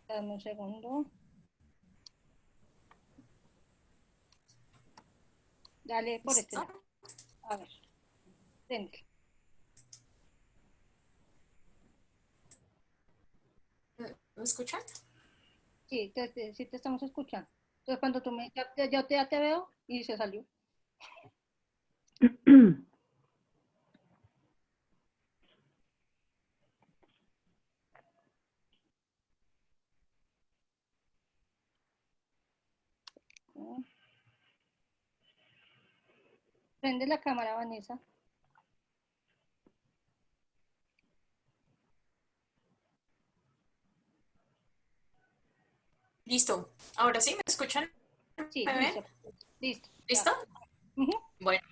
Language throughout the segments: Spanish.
Dame un segundo. Dale por este ¿Listo? lado. A ver, denle. ¿Me escuchan? Sí, sí te estamos escuchando. Entonces, cuando tú me, ya te veo y se salió. Prende la cámara, Vanessa. Listo. Ahora sí, ¿me escuchan? Sí, ¿Me ven? listo. Listo, ya. ¿Listo? Ujú. Bueno,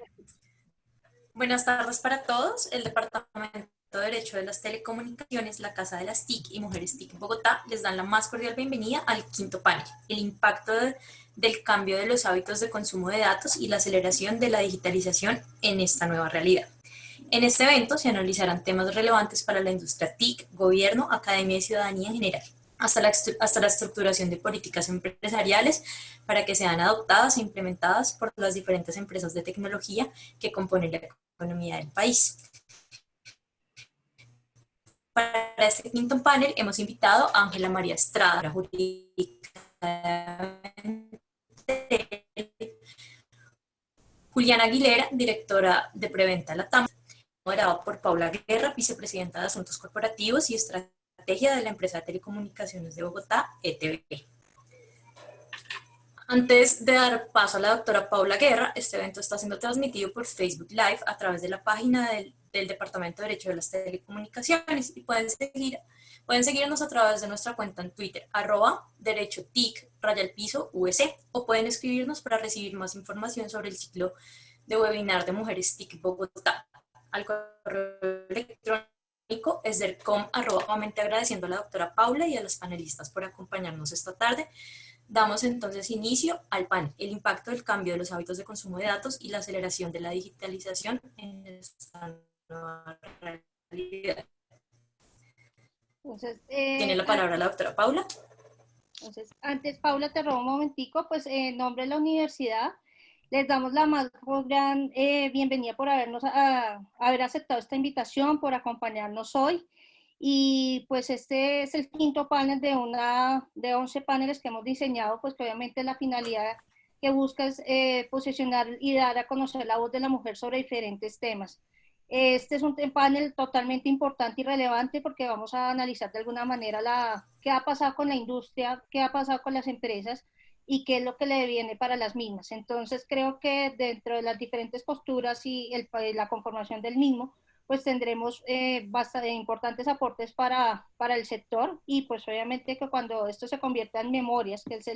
buenas tardes para todos. El Departamento de Derecho de las Telecomunicaciones, la Casa de las TIC y Mujeres TIC en Bogotá les dan la más cordial bienvenida al quinto panel, el impacto del cambio de los hábitos de consumo de datos y la aceleración de la digitalización en esta nueva realidad. En este evento se analizarán temas relevantes para la industria TIC, gobierno, academia y ciudadanía en general, hasta la estructuración de políticas empresariales para que sean adoptadas e implementadas por las diferentes empresas de tecnología que componen la economía del país. Para este quinto panel hemos invitado a Ángela María Estrada, jurídica, Juliana Aguilera, directora de Preventa Latam, moderado por Paula Guerra, vicepresidenta de Asuntos Corporativos y Estrategia de la empresa de telecomunicaciones de Bogotá, ETB. Antes de dar paso a la doctora Paula Guerra, este evento está siendo transmitido por Facebook Live a través de la página del Departamento de Derecho de las Telecomunicaciones y pueden seguirnos a través de nuestra cuenta en Twitter, @derechotic, _US, o pueden escribirnos para recibir más información sobre el ciclo de webinar de Mujeres TIC Bogotá. Al correo electrónico es dercom, nuevamente agradeciendo a la doctora Paula y a los panelistas por acompañarnos esta tarde. Damos entonces inicio al panel, el impacto del cambio de los hábitos de consumo de datos y la aceleración de la digitalización en esta nueva realidad. Entonces, Tiene la palabra la doctora Paula. antes, Paula, te robo un momentico, pues en nombre de la universidad, les damos la más gran bienvenida por haber aceptado esta invitación, por acompañarnos hoy. Y pues este es el quinto panel de 11 paneles que hemos diseñado, pues que obviamente la finalidad que busca es posicionar y dar a conocer la voz de la mujer sobre diferentes temas. Este es un panel totalmente importante y relevante porque vamos a analizar de alguna manera qué ha pasado con la industria, qué ha pasado con las empresas y qué es lo que le viene para las mismas. Entonces creo que dentro de las diferentes posturas y la conformación del mismo, pues tendremos bastante importantes aportes para el sector y pues obviamente que cuando esto se convierta en memorias, que es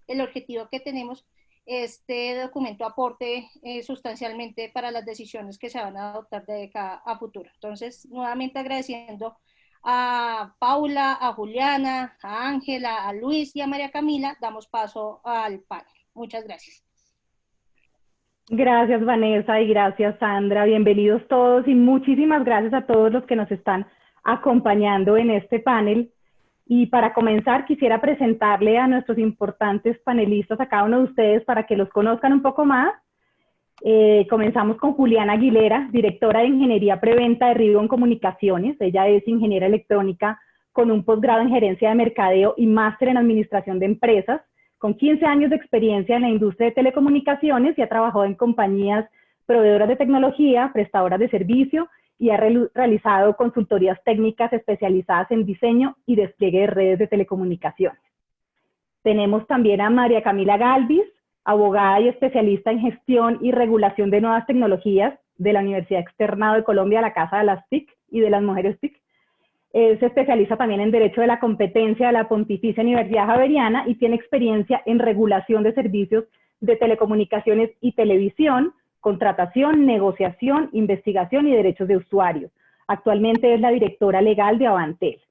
el objetivo que tenemos, este documento aporte sustancialmente para las decisiones que se van a adoptar de acá a futuro. Entonces, nuevamente agradeciendo a Paula, a Juliana, a Ángela, a Luis y a María Camila, damos paso al panel. Muchas gracias. Gracias Vanessa y gracias Sandra, bienvenidos todos y muchísimas gracias a todos los que nos están acompañando en este panel. Y para comenzar quisiera presentarle a nuestros importantes panelistas, a cada uno de ustedes para que los conozcan un poco más. Comenzamos con Juliana Aguilera, directora de Ingeniería Preventa de Ribbon Comunicaciones. Ella es ingeniera electrónica con un posgrado en gerencia de mercadeo y máster en administración de empresas, con 15 años de experiencia en la industria de telecomunicaciones y ha trabajado en compañías proveedoras de tecnología, prestadoras de servicio y ha realizado consultorías técnicas especializadas en diseño y despliegue de redes de telecomunicaciones. Tenemos también a María Camila Galvis, abogada y especialista en gestión y regulación de nuevas tecnologías de la Universidad Externado de Colombia, la Casa de las TIC y de las Mujeres TIC. Se especializa también en Derecho de la Competencia de la Pontificia Universidad Javeriana y tiene experiencia en regulación de servicios de telecomunicaciones y televisión, contratación, negociación, investigación y derechos de usuarios. Actualmente es la directora legal de Avantel.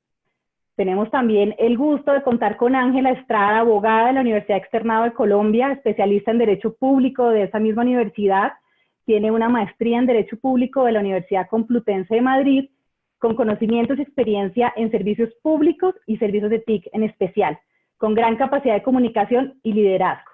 Tenemos también el gusto de contar con Ángela Estrada, abogada de la Universidad Externado de Colombia, especialista en Derecho Público de esa misma universidad. Tiene una maestría en Derecho Público de la Universidad Complutense de Madrid con conocimientos y experiencia en servicios públicos y servicios de TIC en especial, con gran capacidad de comunicación y liderazgo.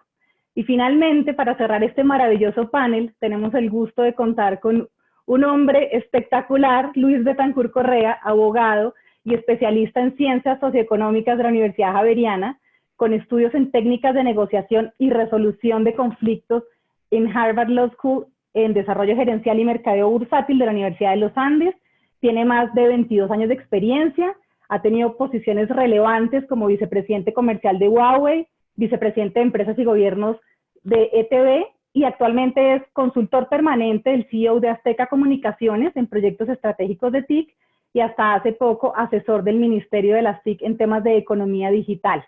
Y finalmente, para cerrar este maravilloso panel, tenemos el gusto de contar con un hombre espectacular, Luis Betancourt Correa, abogado y especialista en ciencias socioeconómicas de la Universidad Javeriana, con estudios en técnicas de negociación y resolución de conflictos en Harvard Law School, en desarrollo gerencial y mercadeo bursátil de la Universidad de los Andes. Tiene más de 22 años de experiencia, ha tenido posiciones relevantes como vicepresidente comercial de Huawei, vicepresidente de Empresas y Gobiernos de ETB, y actualmente es consultor permanente del CEO de Azteca Comunicaciones en proyectos estratégicos de TIC, y hasta hace poco asesor del Ministerio de las TIC en temas de economía digital.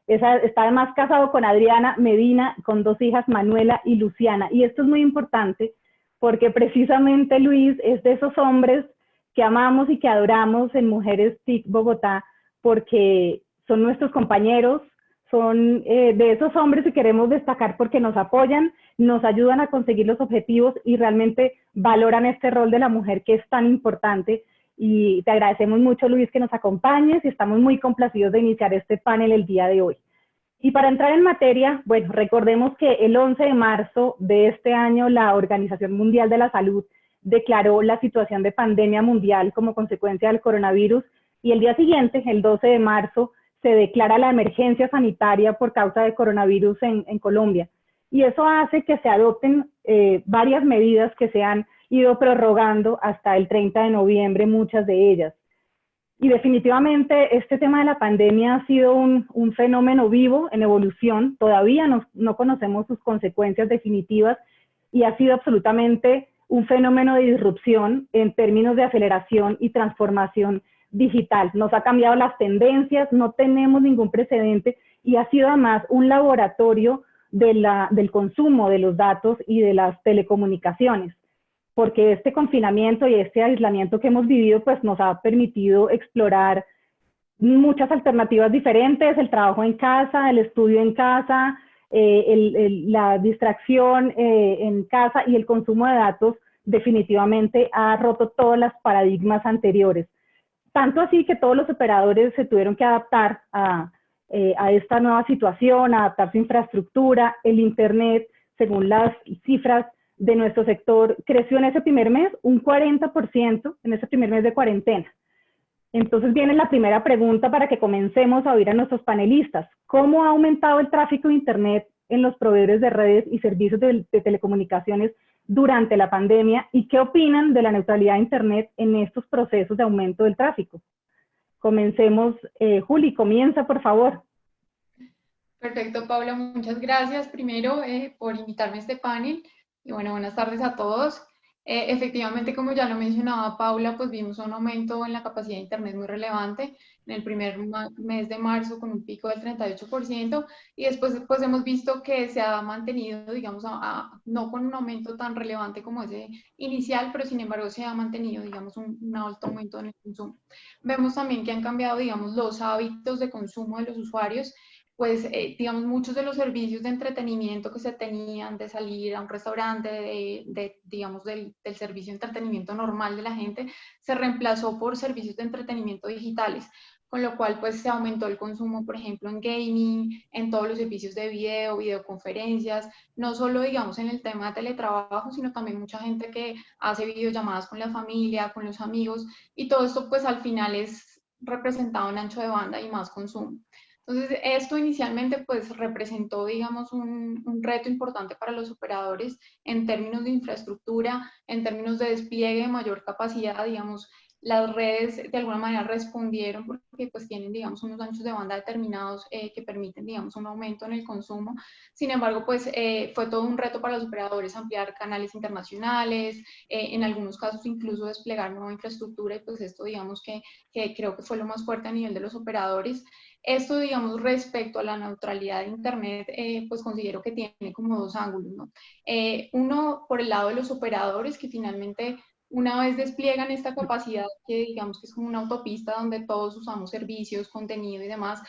Está además casado con Adriana Medina, con 2 hijas, Manuela y Luciana. Y esto es muy importante porque precisamente Luis es de esos hombres que amamos y que adoramos en Mujeres TIC Bogotá, porque son nuestros compañeros, son de esos hombres que queremos destacar porque nos apoyan, nos ayudan a conseguir los objetivos y realmente valoran este rol de la mujer que es tan importante. Y te agradecemos mucho, Luis, que nos acompañes, y estamos muy complacidos de iniciar este panel el día de hoy. Y para entrar en materia, bueno, recordemos que el 11 de marzo de este año la Organización Mundial de la Salud declaró la situación de pandemia mundial como consecuencia del coronavirus, y el día siguiente, el 12 de marzo, se declara la emergencia sanitaria por causa de coronavirus en Colombia. Y eso hace que se adopten varias medidas que se han ido prorrogando hasta el 30 de noviembre, muchas de ellas. Y definitivamente este tema de la pandemia ha sido un fenómeno vivo, en evolución. Todavía no conocemos sus consecuencias definitivas, y ha sido absolutamente un fenómeno de disrupción en términos de aceleración y transformación digital. Nos ha cambiado las tendencias, no tenemos ningún precedente, y ha sido además un laboratorio del consumo de los datos y de las telecomunicaciones, porque este confinamiento y este aislamiento que hemos vivido pues nos ha permitido explorar muchas alternativas diferentes: el trabajo en casa, el estudio en casa, la distracción en casa, y el consumo de datos definitivamente ha roto todos los paradigmas anteriores. Tanto así que todos los operadores se tuvieron que adaptar a esta nueva situación, a adaptar su infraestructura. El Internet, según las cifras de nuestro sector, creció en ese primer mes un 40%, en ese primer mes de cuarentena. Entonces viene la primera pregunta para que comencemos a oír a nuestros panelistas. ¿Cómo ha aumentado el tráfico de Internet en los proveedores de redes y servicios de telecomunicaciones durante la pandemia? ¿Y qué opinan de la neutralidad de Internet en estos procesos de aumento del tráfico? Comencemos. Juli, comienza, por favor. Perfecto, Paula, muchas gracias primero por invitarme a este panel. Y bueno, buenas tardes a todos. Efectivamente, como ya lo mencionaba Paula, pues vimos un aumento en la capacidad de Internet muy relevante en el primer mes de marzo, con un pico del 38%, y después pues hemos visto que se ha mantenido, digamos, no con un aumento tan relevante como ese inicial, pero sin embargo se ha mantenido, digamos, un alto aumento en el consumo. Vemos también que han cambiado, digamos, los hábitos de consumo de los usuarios. Pues, digamos, muchos de los servicios de entretenimiento que se tenían, de salir a un restaurante, digamos, del servicio de entretenimiento normal de la gente, se reemplazó por servicios de entretenimiento digitales, con lo cual, pues, se aumentó el consumo, por ejemplo, en gaming, en todos los servicios de video, videoconferencias, no solo, digamos, en el tema de teletrabajo, sino también mucha gente que hace videollamadas con la familia, con los amigos, y todo esto, pues, al final es representado en ancho de banda y más consumo. Entonces, esto inicialmente pues representó, digamos, un reto importante para los operadores en términos de infraestructura, en términos de despliegue de mayor capacidad. Digamos, las redes de alguna manera respondieron porque pues tienen, digamos, unos anchos de banda determinados que permiten, digamos, un aumento en el consumo. Sin embargo, pues fue todo un reto para los operadores ampliar canales internacionales, en algunos casos incluso desplegar nueva infraestructura, y pues esto, digamos, que creo que fue lo más fuerte a nivel de los operadores. Esto, digamos, respecto a la neutralidad de Internet, pues considero que tiene como 2 ángulos, ¿no? Uno, por el lado de los operadores, que finalmente, una vez despliegan esta capacidad, que digamos que es como una autopista donde todos usamos servicios, contenido y demás,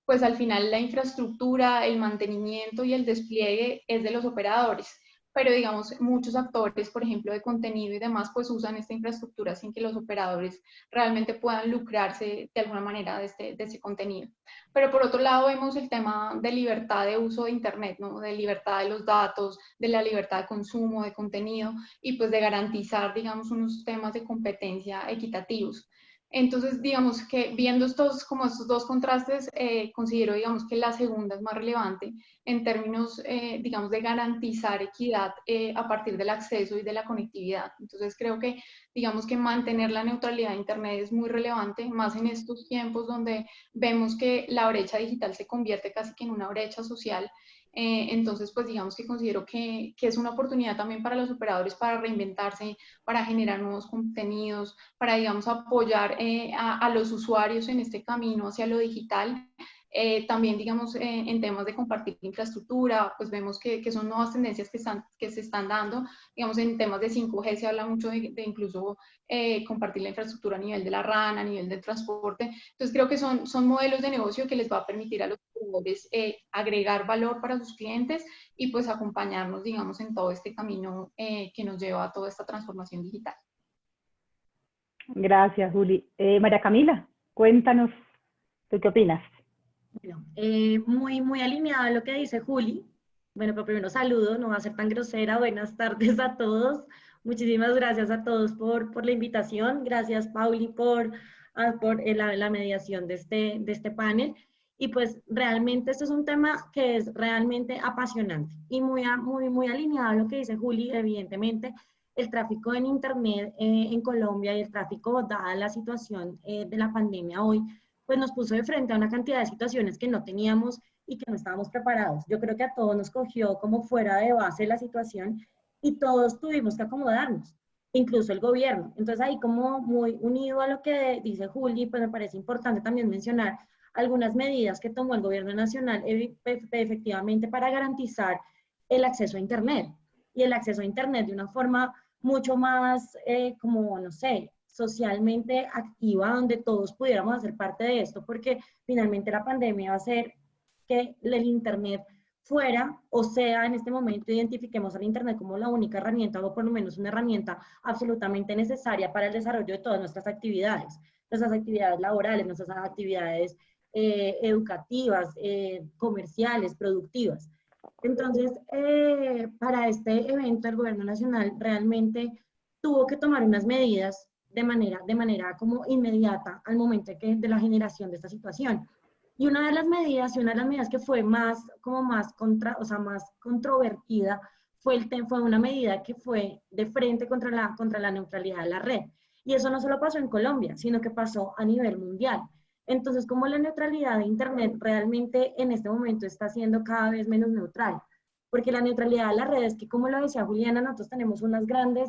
pues al final la infraestructura, el mantenimiento y el despliegue es de los operadores. pero digamos, muchos actores, por ejemplo, de contenido y demás, pues usan esta infraestructura sin que los operadores realmente puedan lucrarse de alguna manera de este contenido. Pero por otro lado vemos el tema de libertad de uso de Internet, ¿no? De libertad de los datos, de la libertad de consumo, de contenido, y pues de garantizar, digamos, unos temas de competencia equitativos. Entonces, digamos que viendo como estos dos contrastes, considero, digamos, que la segunda es más relevante en términos, digamos, de garantizar equidad a partir del acceso y de la conectividad. Entonces, creo que, digamos, que mantener la neutralidad de Internet es muy relevante, más en estos tiempos donde vemos que la brecha digital se convierte casi que en una brecha social. Entonces, pues digamos que considero que es una oportunidad también para los operadores para reinventarse, para generar nuevos contenidos, para, digamos, apoyar a los usuarios en este camino hacia lo digital. También, digamos, en temas de compartir infraestructura, pues vemos que son nuevas tendencias que se están dando. Digamos, en temas de 5G se habla mucho de incluso compartir la infraestructura a nivel de la RAN, a nivel del transporte. Entonces, creo que son modelos de negocio que les va a permitir a los operadores agregar valor para sus clientes y pues acompañarnos, digamos, en todo este camino que nos lleva a toda esta transformación digital. Gracias, Juli. María Camila, cuéntanos, ¿tú qué opinas? Bueno, muy alineado a lo que dice Juli. Bueno, pero primero saludo, no va a ser tan grosera. Buenas tardes a todos. Muchísimas gracias a todos por la invitación. Gracias, Pauli, por la mediación de este panel. Y pues realmente esto es un tema que es realmente apasionante y muy alineado a lo que dice Juli. Evidentemente, el tráfico en Internet en Colombia y el tráfico, dada la situación de la pandemia hoy, pues nos puso de frente a una cantidad de situaciones que no teníamos y que no estábamos preparados. Yo creo que a todos nos cogió como fuera de base la situación y todos tuvimos que acomodarnos, incluso el gobierno. Entonces ahí como muy unido a lo que dice Juli, pues me parece importante también mencionar algunas medidas que tomó el gobierno nacional efectivamente para garantizar el acceso a Internet. Y el acceso a Internet de una forma mucho más, como, no sé, socialmente activa, donde todos pudiéramos hacer parte de esto, porque finalmente la pandemia va a hacer que el Internet fuera, o sea, en este momento identifiquemos al Internet como la única herramienta, o por lo menos una herramienta absolutamente necesaria para el desarrollo de todas nuestras actividades laborales, nuestras actividades educativas, comerciales, productivas. Entonces, para este evento, el gobierno nacional realmente tuvo que tomar unas medidas de manera como inmediata al momento de la generación de esta situación. Y una de las medidas, que fue más controvertida, fue una medida que fue de frente contra la neutralidad de la red. Y eso no solo pasó en Colombia, sino que pasó a nivel mundial. Entonces, como la neutralidad de Internet realmente en este momento está siendo cada vez menos neutral, porque la neutralidad de la red es que, como lo decía Juliana, nosotros tenemos unas grandes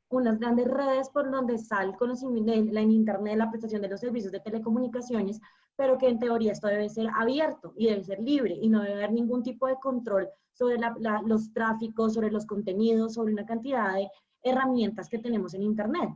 redes por donde sale el conocimiento en Internet, la prestación de los servicios de telecomunicaciones, pero que en teoría esto debe ser abierto y debe ser libre y no debe haber ningún tipo de control sobre los tráficos, sobre los contenidos, sobre una cantidad de herramientas que tenemos en Internet.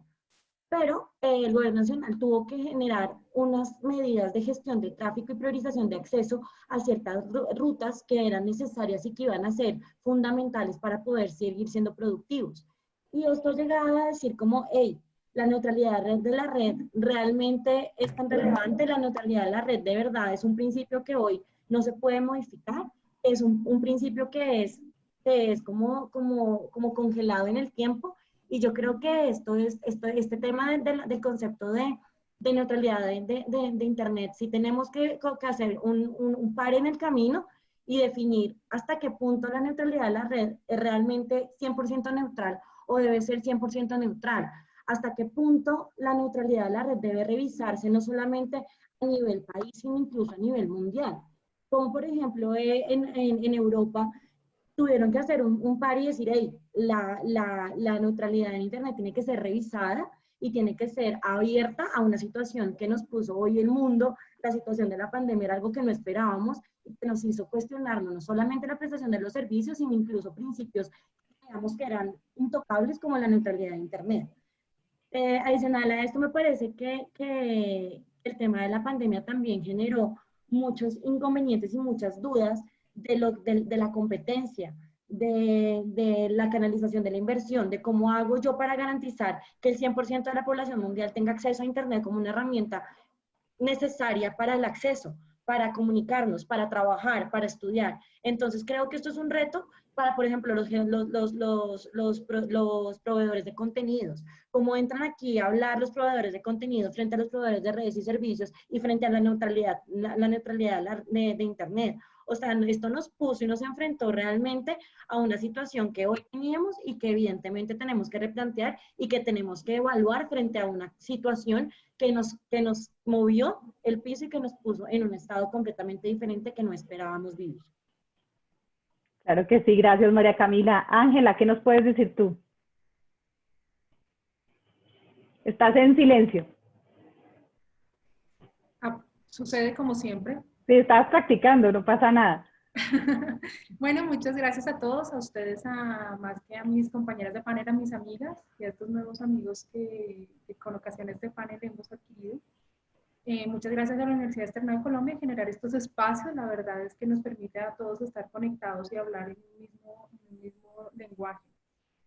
Pero el gobierno nacional tuvo que generar unas medidas de gestión de tráfico y priorización de acceso a ciertas rutas que eran necesarias y que iban a ser fundamentales para poder seguir siendo productivos. Y esto llegaba a decir como, hey, la neutralidad de la red realmente es tan relevante, la neutralidad de la red de verdad es un principio que hoy no se puede modificar, es un principio que es como congelado en el tiempo. Y yo creo que este tema del concepto de neutralidad de Internet, sí tenemos que hacer un par en el camino y definir hasta qué punto la neutralidad de la red es realmente 100% neutral o debe ser 100% neutral. Hasta qué punto la neutralidad de la red debe revisarse no solamente a nivel país, sino incluso a nivel mundial. Como por ejemplo en Europa, tuvieron que hacer un par y decir, hey, la neutralidad en Internet tiene que ser revisada y tiene que ser abierta a una situación que nos puso hoy el mundo. La situación de la pandemia era algo que no esperábamos y que nos hizo cuestionarnos no solamente la prestación de los servicios, sino incluso principios digamos que eran intocables como la neutralidad de Internet. Adicional a esto, me parece que el tema de la pandemia también generó muchos inconvenientes y muchas dudas de la competencia. de la canalización de la inversión, de cómo hago yo para garantizar que el 100% de la población mundial tenga acceso a Internet como una herramienta necesaria para el acceso, para comunicarnos, para trabajar, para estudiar. Entonces creo que esto es un reto para, por ejemplo, los proveedores de contenidos. Cómo entran aquí a hablar los proveedores de contenido frente a los proveedores de redes y servicios y frente a la neutralidad, la neutralidad de Internet. O sea, esto nos puso y nos enfrentó realmente a una situación que hoy teníamos y que evidentemente tenemos que replantear y que tenemos que evaluar frente a una situación que nos movió el piso y que nos puso en un estado completamente diferente que no esperábamos vivir. Claro que sí, gracias María Camila. Ángela, ¿qué nos puedes decir tú? Estás en silencio. Sucede como siempre. Sí, estás practicando, no pasa nada. Bueno, muchas gracias a todos, a ustedes, más que a mis compañeras de panel, a mis amigas y a estos nuevos amigos que con ocasiones de panel hemos adquirido. Muchas gracias a la Universidad Externa de Colombia en generar estos espacios. La verdad es que nos permite a todos estar conectados y hablar en un mismo lenguaje.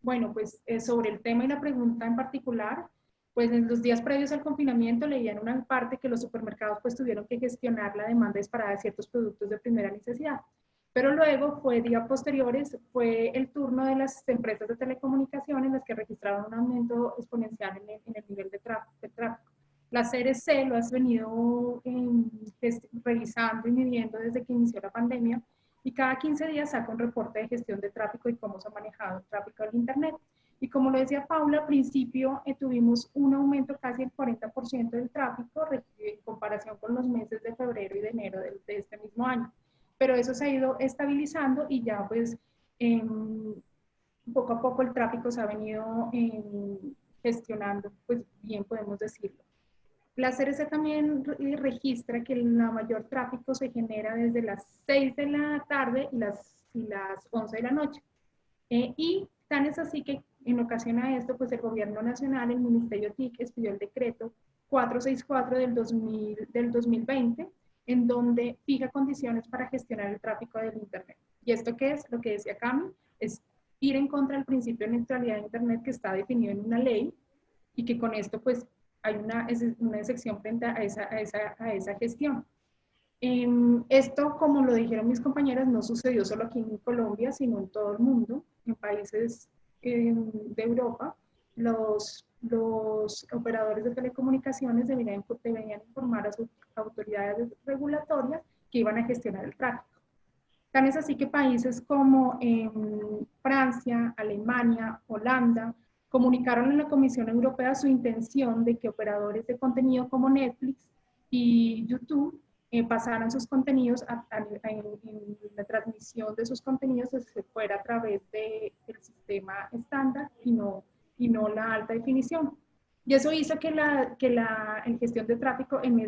Bueno, pues sobre el tema y la pregunta en particular, pues en los días previos al confinamiento leía en una parte que los supermercados pues tuvieron que gestionar la demanda disparada de ciertos productos de primera necesidad. Pero luego, días posteriores, fue el turno de las empresas de telecomunicaciones las que registraron un aumento exponencial en el nivel de tráfico. La CRC lo has venido revisando y midiendo desde que inició la pandemia y cada 15 días saca un reporte de gestión de tráfico y cómo se ha manejado el tráfico del Internet. Y como lo decía Paula, al principio tuvimos un aumento casi del 40% del tráfico en comparación con los meses de febrero y de enero de este mismo año. Pero eso se ha ido estabilizando y ya pues poco a poco el tráfico se ha venido gestionando, pues bien podemos decirlo. La CRC también registra que el mayor tráfico se genera desde las 6 de la tarde y las 11 de la noche. Y tan es así que en ocasión a esto, pues el gobierno nacional, el Ministerio TIC, expidió el decreto 464 del 2020, en donde fija condiciones para gestionar el tráfico del Internet. ¿Y esto qué es? Lo que decía Cami, es ir en contra del principio de neutralidad de Internet que está definido en una ley y que con esto pues hay una excepción frente a esa gestión. Esto, como lo dijeron mis compañeras, no sucedió solo aquí en Colombia, sino en todo el mundo, en países de Europa. Los operadores de telecomunicaciones deberían informar a sus autoridades regulatorias que iban a gestionar el tráfico. Tan es así que países como Francia, Alemania, Holanda, comunicaron en la Comisión Europea su intención de que operadores de contenido como Netflix y YouTube pasaran sus contenidos en la transmisión de sus contenidos se fuera a través del sistema estándar y no la alta definición. Y eso hizo que en gestión de tráfico en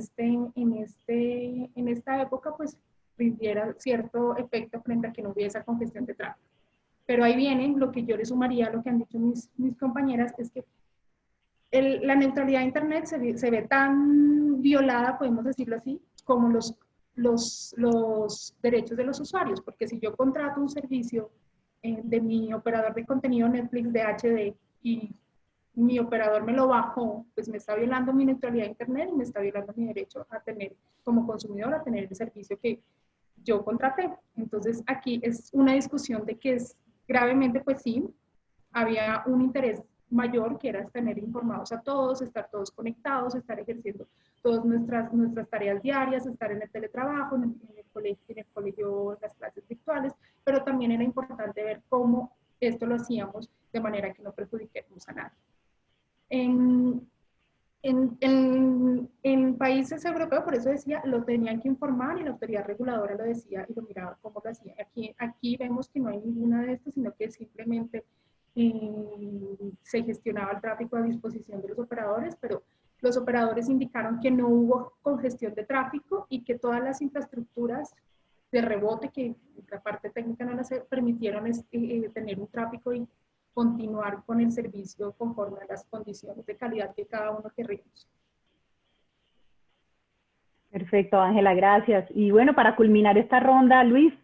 esta época pues rindiera cierto efecto frente a que no hubiese congestión de tráfico. Pero ahí viene lo que yo le sumaría a lo que han dicho mis compañeras, es que la neutralidad de Internet se ve tan violada, podemos decirlo así, como los derechos de los usuarios, porque si yo contrato un servicio de mi operador de contenido Netflix de HD y mi operador me lo bajó, pues me está violando mi neutralidad de Internet y me está violando mi derecho a tener, como consumidor, a tener el servicio que yo contraté. Entonces aquí es una discusión de que es gravemente, pues sí, había un interés mayor que era tener informados a todos, estar todos conectados, estar ejerciendo todas nuestras tareas diarias, estar en el teletrabajo, en el colegio, en las clases virtuales, pero también era importante ver cómo esto lo hacíamos de manera que no perjudiquemos a nadie. En países europeos, por eso decía, lo tenían que informar y la autoridad reguladora lo decía y lo miraba cómo lo hacía. Aquí vemos que no hay ninguna de estas, sino que simplemente se gestionaba el tráfico a disposición de los operadores, pero los operadores indicaron que no hubo congestión de tráfico y que todas las infraestructuras de rebote, que la parte técnica no las permitieron tener un tráfico y continuar con el servicio conforme a las condiciones de calidad que cada uno querríamos. Perfecto, Ángela, gracias. Y bueno, para culminar esta ronda, Luis,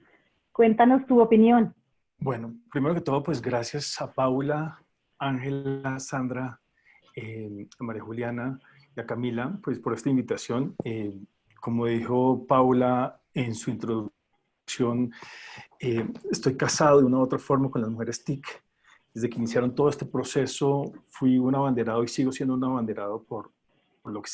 cuéntanos tu opinión. Bueno, primero que todo, pues gracias a Paula, Ángela, Sandra, a María Juliana y a Camila, pues por esta invitación. Como dijo Paula en su introducción, estoy casado de una u otra forma con las mujeres TIC. Desde que iniciaron todo este proceso, fui un abanderado y sigo siendo un abanderado por lo que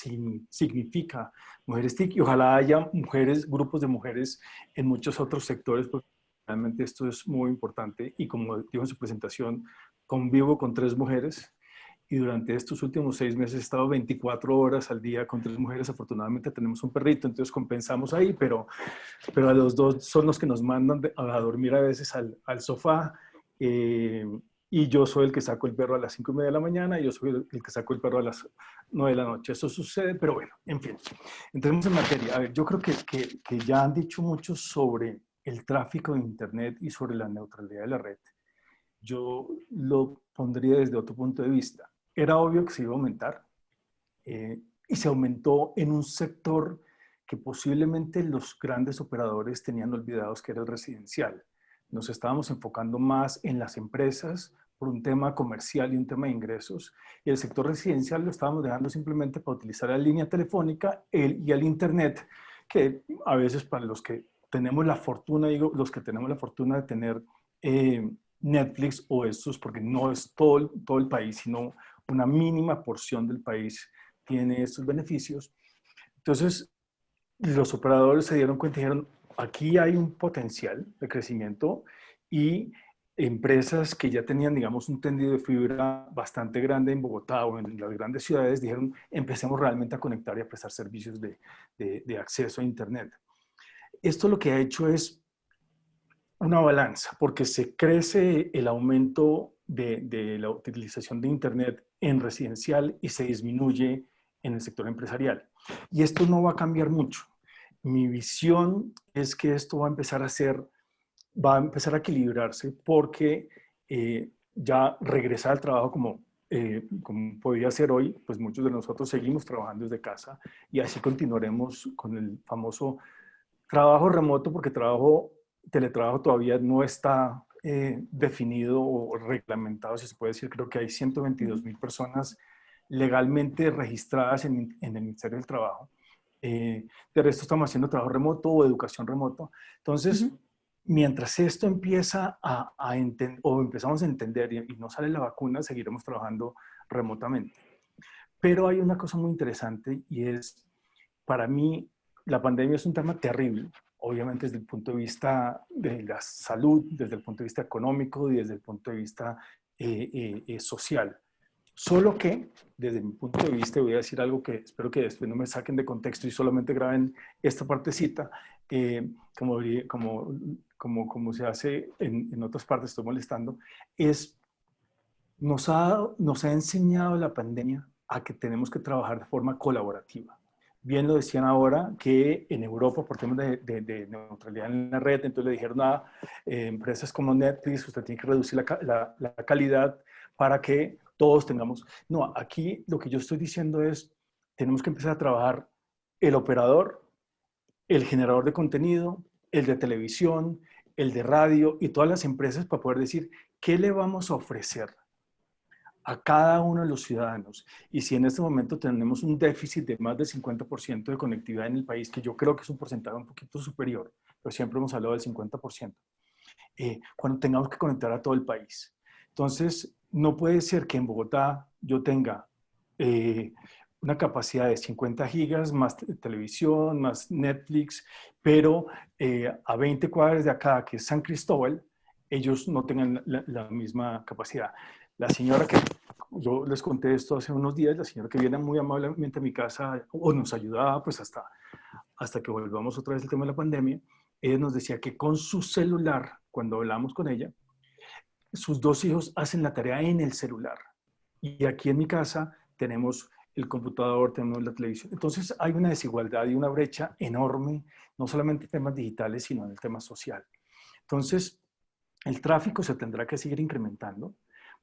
significa mujeres TIC, y ojalá haya mujeres, grupos de mujeres en muchos otros sectores, porque realmente esto es muy importante. Y como dijo en su presentación, convivo con 3 mujeres, y durante estos últimos 6 meses he estado 24 horas al día con 3 mujeres. Afortunadamente tenemos un perrito, entonces compensamos ahí, pero a los 2 son los que nos mandan a dormir a veces al sofá. Y yo soy el que saco el perro a las 5:30 de la mañana, y yo soy el que saco el perro a las 9 de la noche. Eso sucede, pero bueno, en fin. Entremos en materia. A ver, yo creo que ya han dicho mucho sobre el tráfico de Internet y sobre la neutralidad de la red. Yo lo pondría desde otro punto de vista. Era obvio que se iba a aumentar, y se aumentó en un sector que posiblemente los grandes operadores tenían olvidados, que era el residencial. Nos estábamos enfocando más en las empresas por un tema comercial y un tema de ingresos, y el sector residencial lo estábamos dejando simplemente para utilizar la línea telefónica y el Internet, que a veces para los que tenemos la fortuna, digo, los que tenemos la fortuna de tener Netflix o estos, porque no es todo el país, sino una mínima porción del país tiene estos beneficios. Entonces, los operadores se dieron cuenta y dijeron, aquí hay un potencial de crecimiento, y empresas que ya tenían, digamos, un tendido de fibra bastante grande en Bogotá o en las grandes ciudades dijeron, empecemos realmente a conectar y a prestar servicios de acceso a Internet. Esto lo que ha hecho es una balanza, porque se crece el aumento de la utilización de Internet en residencial y se disminuye en el sector empresarial. Y esto no va a cambiar mucho. Mi visión es que esto va a empezar a equilibrarse, porque ya regresar al trabajo como podría ser hoy, pues muchos de nosotros seguimos trabajando desde casa, y así continuaremos con el famoso trabajo remoto, porque teletrabajo todavía no está definido o reglamentado, si se puede decir. Creo que hay 122,000 personas legalmente registradas en el Ministerio del Trabajo. De resto estamos haciendo trabajo remoto o educación remoto. Entonces, mientras esto empieza o empezamos a entender y no sale la vacuna, seguiremos trabajando remotamente. Pero hay una cosa muy interesante, y es, para mí, la pandemia es un tema terrible, obviamente desde el punto de vista de la salud, desde el punto de vista económico y desde el punto de vista social. Solo que, desde mi punto de vista, voy a decir algo que espero que después no me saquen de contexto y solamente graben esta partecita, como se hace en otras partes, estoy molestando, nos ha enseñado la pandemia a que tenemos que trabajar de forma colaborativa. Bien lo decían ahora, que en Europa, por temas de neutralidad en la red, entonces le dijeron a empresas como Netflix, usted tiene que reducir la calidad para que todos tengamos. No, aquí lo que yo estoy diciendo es, tenemos que empezar a trabajar el operador, el generador de contenido, el de televisión, el de radio y todas las empresas, para poder decir, ¿qué le vamos a ofrecer a cada uno de los ciudadanos? Y si en este momento tenemos un déficit de más del 50% de conectividad en el país, que yo creo que es un porcentaje un poquito superior, pero siempre hemos hablado del 50%, cuando tengamos que conectar a todo el país. Entonces, no puede ser que en Bogotá yo tenga una capacidad de 50 gigas, más televisión, más Netflix, pero a 20 cuadras de acá, que es San Cristóbal, ellos no tengan la misma capacidad. La señora que, yo les conté esto hace unos días, la señora que viene muy amablemente a mi casa o nos ayudaba pues hasta que volvamos otra vez al tema de la pandemia, ella nos decía que con su celular, cuando hablamos con ella, sus 2 hijos hacen la tarea en el celular. Y aquí en mi casa tenemos el computador, tenemos la televisión. Entonces hay una desigualdad y una brecha enorme, no solamente en temas digitales, sino en el tema social. Entonces, el tráfico se tendrá que seguir incrementando,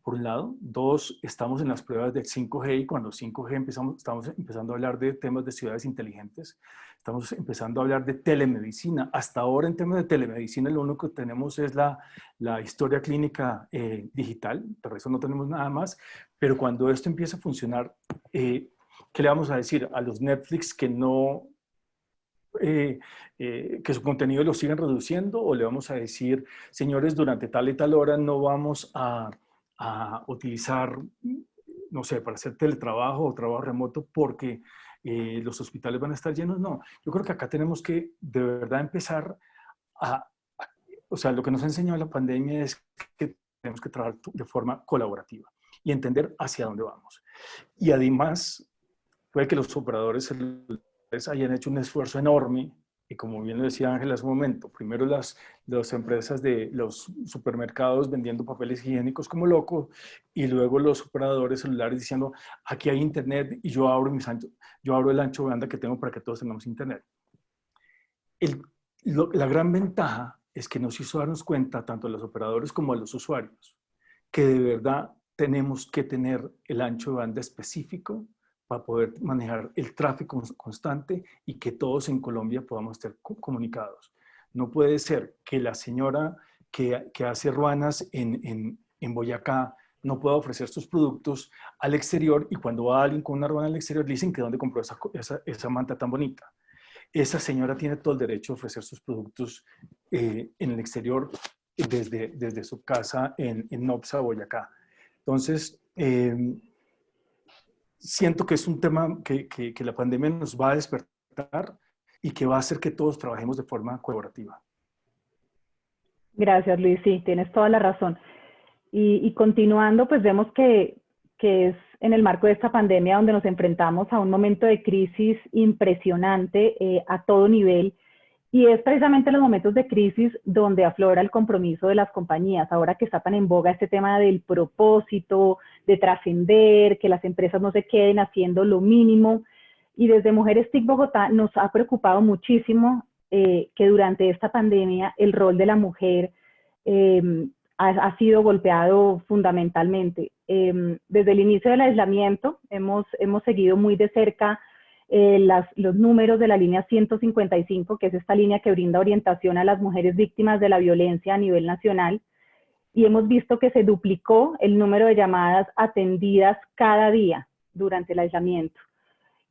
por un lado. Dos, estamos en las pruebas del 5G y cuando 5G estamos empezando a hablar de temas de ciudades inteligentes, estamos empezando a hablar de telemedicina. Hasta ahora en temas de telemedicina lo único que tenemos es la historia clínica digital, de eso no tenemos nada más, pero cuando esto empiece a funcionar, ¿qué le vamos a decir a los Netflix que no... que su contenido lo sigan reduciendo, o le vamos a decir, señores, durante tal y tal hora no vamos a utilizar, no sé, para hacer teletrabajo o trabajo remoto porque los hospitales van a estar llenos? No, yo creo que acá tenemos que de verdad empezar o sea, lo que nos ha enseñado la pandemia es que tenemos que trabajar de forma colaborativa y entender hacia dónde vamos. Y además, puede que los operadores hayan hecho un esfuerzo enorme, y como bien lo decía Ángel hace un momento, primero las empresas de los supermercados vendiendo papeles higiénicos como locos, y luego los operadores celulares diciendo, aquí hay internet y yo abro el ancho de banda que tengo para que todos tengamos internet. La gran ventaja es que nos hizo darnos cuenta, tanto a los operadores como a los usuarios, que de verdad tenemos que tener el ancho de banda específico para poder manejar el tráfico constante y que todos en Colombia podamos estar comunicados. No puede ser que la señora que hace ruanas en Boyacá no pueda ofrecer sus productos al exterior, y cuando va alguien con una ruana al exterior le dicen que dónde compró esa manta tan bonita. Esa señora tiene todo el derecho de ofrecer sus productos en el exterior desde su casa en Nopsa, Boyacá. Entonces, siento que es un tema que la pandemia nos va a despertar y que va a hacer que todos trabajemos de forma colaborativa. Gracias, Luis. Sí, tienes toda la razón. Y continuando, pues vemos que es en el marco de esta pandemia donde nos enfrentamos a un momento de crisis impresionante a todo nivel. Y es precisamente en los momentos de crisis donde aflora el compromiso de las compañías. Ahora que está tan en boga este tema del propósito, de trascender, que las empresas no se queden haciendo lo mínimo. Y desde Mujeres TIC Bogotá nos ha preocupado muchísimo que durante esta pandemia el rol de la mujer ha sido golpeado fundamentalmente. Desde el inicio del aislamiento hemos seguido muy de cerca los números de la línea 155, que es esta línea que brinda orientación a las mujeres víctimas de la violencia a nivel nacional, y hemos visto que se duplicó el número de llamadas atendidas cada día durante el aislamiento.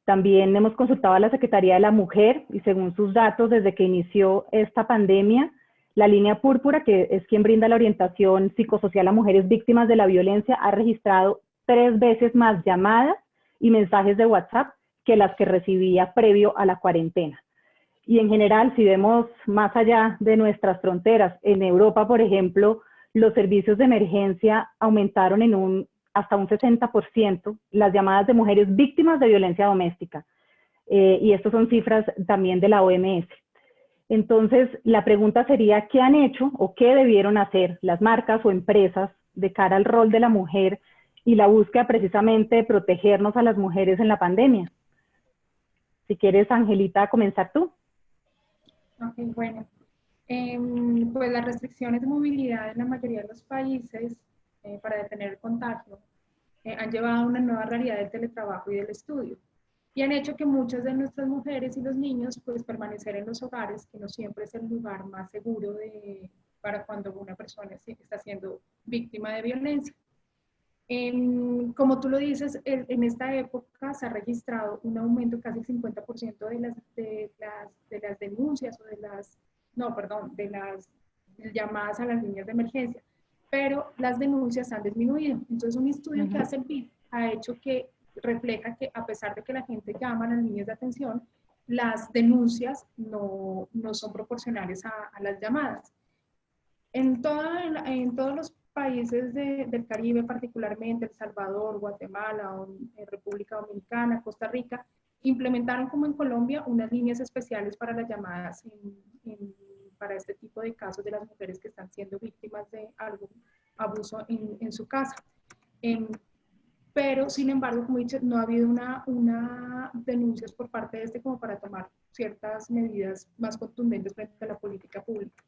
También hemos consultado a la Secretaría de la Mujer y según sus datos, desde que inició esta pandemia, la línea Púrpura, que es quien brinda la orientación psicosocial a mujeres víctimas de la violencia, ha registrado 3 veces más llamadas y mensajes de WhatsApp que las que recibía previo a la cuarentena. Y en general, si vemos más allá de nuestras fronteras, en Europa, por ejemplo, los servicios de emergencia aumentaron hasta un 60% las llamadas de mujeres víctimas de violencia doméstica. Y estas son cifras también de la OMS. Entonces, la pregunta sería, ¿qué han hecho o qué debieron hacer las marcas o empresas de cara al rol de la mujer y la búsqueda precisamente de protegernos a las mujeres en la pandemia? Si quieres, Angelita, comenzar tú. Ok, bueno. Pues las restricciones de movilidad en la mayoría de los países para detener el contagio han llevado a una nueva realidad del teletrabajo y del estudio, y han hecho que muchas de nuestras mujeres y los niños pues permanecer en los hogares, que no siempre es el lugar más seguro para cuando una persona está siendo víctima de violencia. Como tú lo dices, en esta época se ha registrado un aumento casi el 50% de las denuncias o de las llamadas a las líneas de emergencia, pero las denuncias han disminuido. Entonces, un estudio que hace el BID ha hecho que refleja que a pesar de que la gente llama a las líneas de atención, las denuncias no son proporcionales a las llamadas. En todos los países del Caribe, particularmente El Salvador, Guatemala, República Dominicana, Costa Rica, implementaron como en Colombia unas líneas especiales para las llamadas para este tipo de casos de las mujeres que están siendo víctimas de algún abuso en su casa. Pero, sin embargo, como he dicho, no ha habido una denuncias por parte de como para tomar ciertas medidas más contundentes frente a la política pública.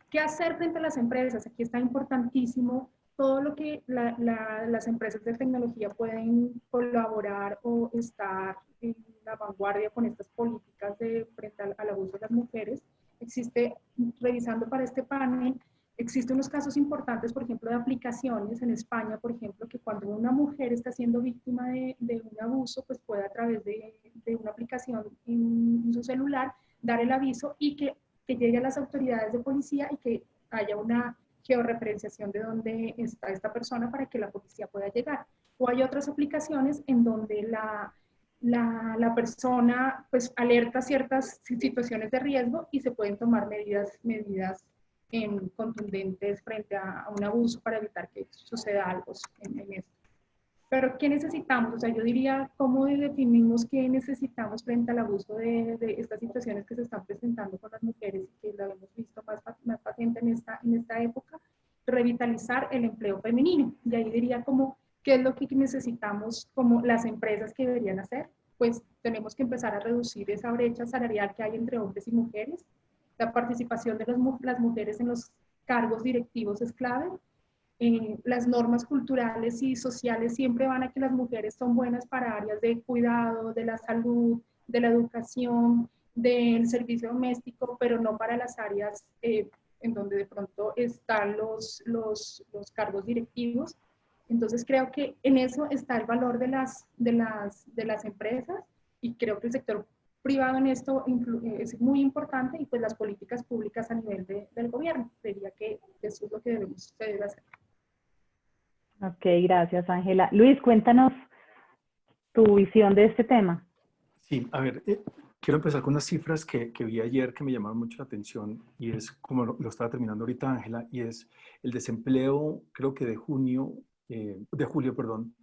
¿Qué hacer frente a las empresas? Aquí está importantísimo todo lo que las empresas de tecnología pueden colaborar o estar en la vanguardia con estas políticas de frente al abuso de las mujeres. Existe, revisando para este panel, existen unos casos importantes, por ejemplo, de aplicaciones en España, por ejemplo, que cuando una mujer está siendo víctima de un abuso, pues puede a través de una aplicación en su celular dar el aviso y que llegue a las autoridades de policía y que haya una georreferenciación de dónde está esta persona para que la policía pueda llegar. O hay otras aplicaciones en donde la persona pues alerta ciertas situaciones de riesgo y se pueden tomar medidas contundentes frente a un abuso para evitar que suceda algo en esto. Pero ¿qué necesitamos? O sea, yo diría, ¿cómo definimos qué necesitamos frente al abuso de estas situaciones que se están presentando con las mujeres y que la hemos visto más patente en esta época? Revitalizar el empleo femenino. Y ahí diría como, ¿qué es lo que necesitamos como las empresas que deberían hacer? Pues tenemos que empezar a reducir esa brecha salarial que hay entre hombres y mujeres. La participación de las mujeres en los cargos directivos es clave. Las normas culturales y sociales siempre van a que las mujeres son buenas para áreas de cuidado, de la salud, de la educación, del servicio doméstico, pero no para las áreas en donde de pronto están los cargos directivos. Entonces creo que en eso está el valor de las empresas y creo que el sector privado en esto es muy importante y pues las políticas públicas a nivel del gobierno. Diría que eso es lo que se debe hacer. Ok, gracias, Ángela. Luis, cuéntanos tu visión de este tema. Sí, a ver, quiero empezar con unas cifras que vi ayer que me llamaron mucho la atención y es como lo estaba terminando ahorita Ángela, y es el desempleo, creo que de julio, perdón,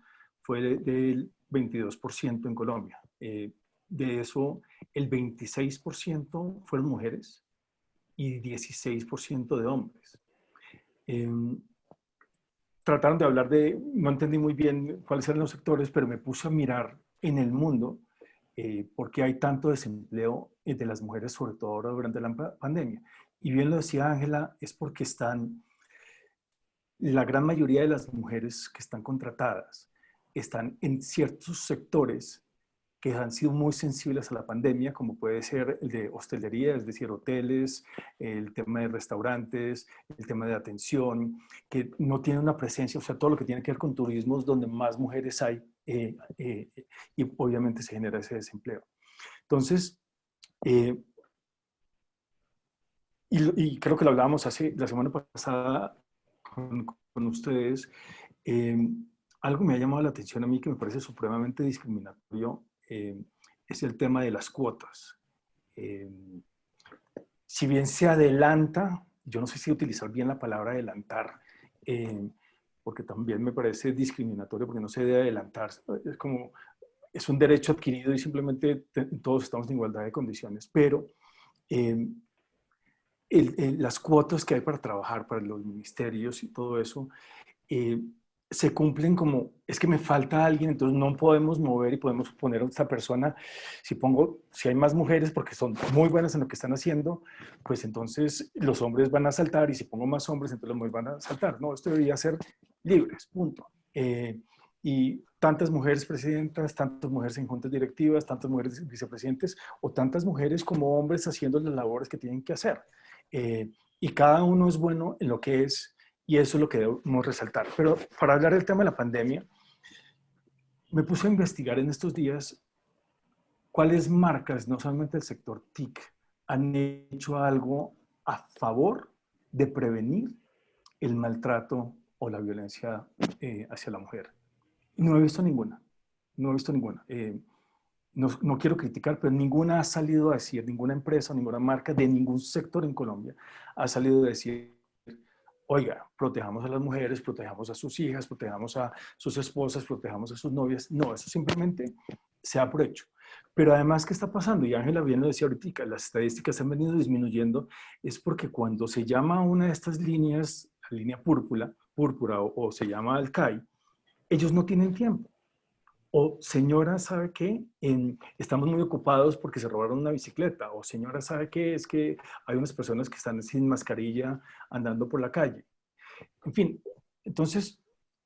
fue del 22% en Colombia. De eso, el 26% fueron mujeres y 16% de hombres. Trataron de hablar no entendí muy bien cuáles eran los sectores, pero me puse a mirar en el mundo por qué hay tanto desempleo de las mujeres, sobre todo ahora durante la pandemia. Y bien lo decía Ángela, es porque la gran mayoría de las mujeres que están contratadas están en ciertos sectores que han sido muy sensibles a la pandemia, como puede ser el de hostelería, es decir, hoteles, el tema de restaurantes, el tema de atención, que no tienen una presencia, o sea, todo lo que tiene que ver con turismo es donde más mujeres hay y obviamente se genera ese desempleo. Entonces, y creo que lo hablábamos la semana pasada con ustedes, algo me ha llamado la atención a mí que me parece supremamente discriminatorio, es el tema de las cuotas. Si bien se adelanta, yo no sé si utilizar bien la palabra adelantar, porque también me parece discriminatorio porque no se debe adelantar. Es un derecho adquirido y simplemente todos estamos en igualdad de condiciones, pero las cuotas que hay para trabajar, para los ministerios y todo eso, se cumplen como, es que me falta alguien, entonces no podemos mover y podemos poner a esta persona, si hay más mujeres porque son muy buenas en lo que están haciendo, pues entonces los hombres van a saltar y si pongo más hombres, entonces los mujeres van a saltar. No, esto debería ser libres, punto. Y tantas mujeres presidentas, tantas mujeres en juntas directivas, tantas mujeres vicepresidentes o tantas mujeres como hombres haciendo las labores que tienen que hacer. Y cada uno es bueno en lo que es. Y eso es lo que debemos resaltar. Pero para hablar del tema de la pandemia, me puse a investigar en estos días cuáles marcas, no solamente el sector TIC, han hecho algo a favor de prevenir el maltrato o la violencia hacia la mujer. No he visto ninguna. No he visto ninguna. No quiero criticar, pero ninguna ha salido a decir, ninguna empresa, ninguna marca de ningún sector en Colombia ha salido a decir: oiga, protejamos a las mujeres, protejamos a sus hijas, protejamos a sus esposas, protejamos a sus novias. No, eso simplemente se da por hecho. Pero además, ¿qué está pasando? Y Ángela bien lo decía ahorita, las estadísticas han venido disminuyendo, es porque cuando se llama a una de estas líneas, la línea púrpura o se llama al CAI, ellos no tienen tiempo. O señora, ¿sabe qué? Estamos muy ocupados porque se robaron una bicicleta. O señora, ¿sabe qué? Es que hay unas personas que están sin mascarilla andando por la calle. En fin, Entonces,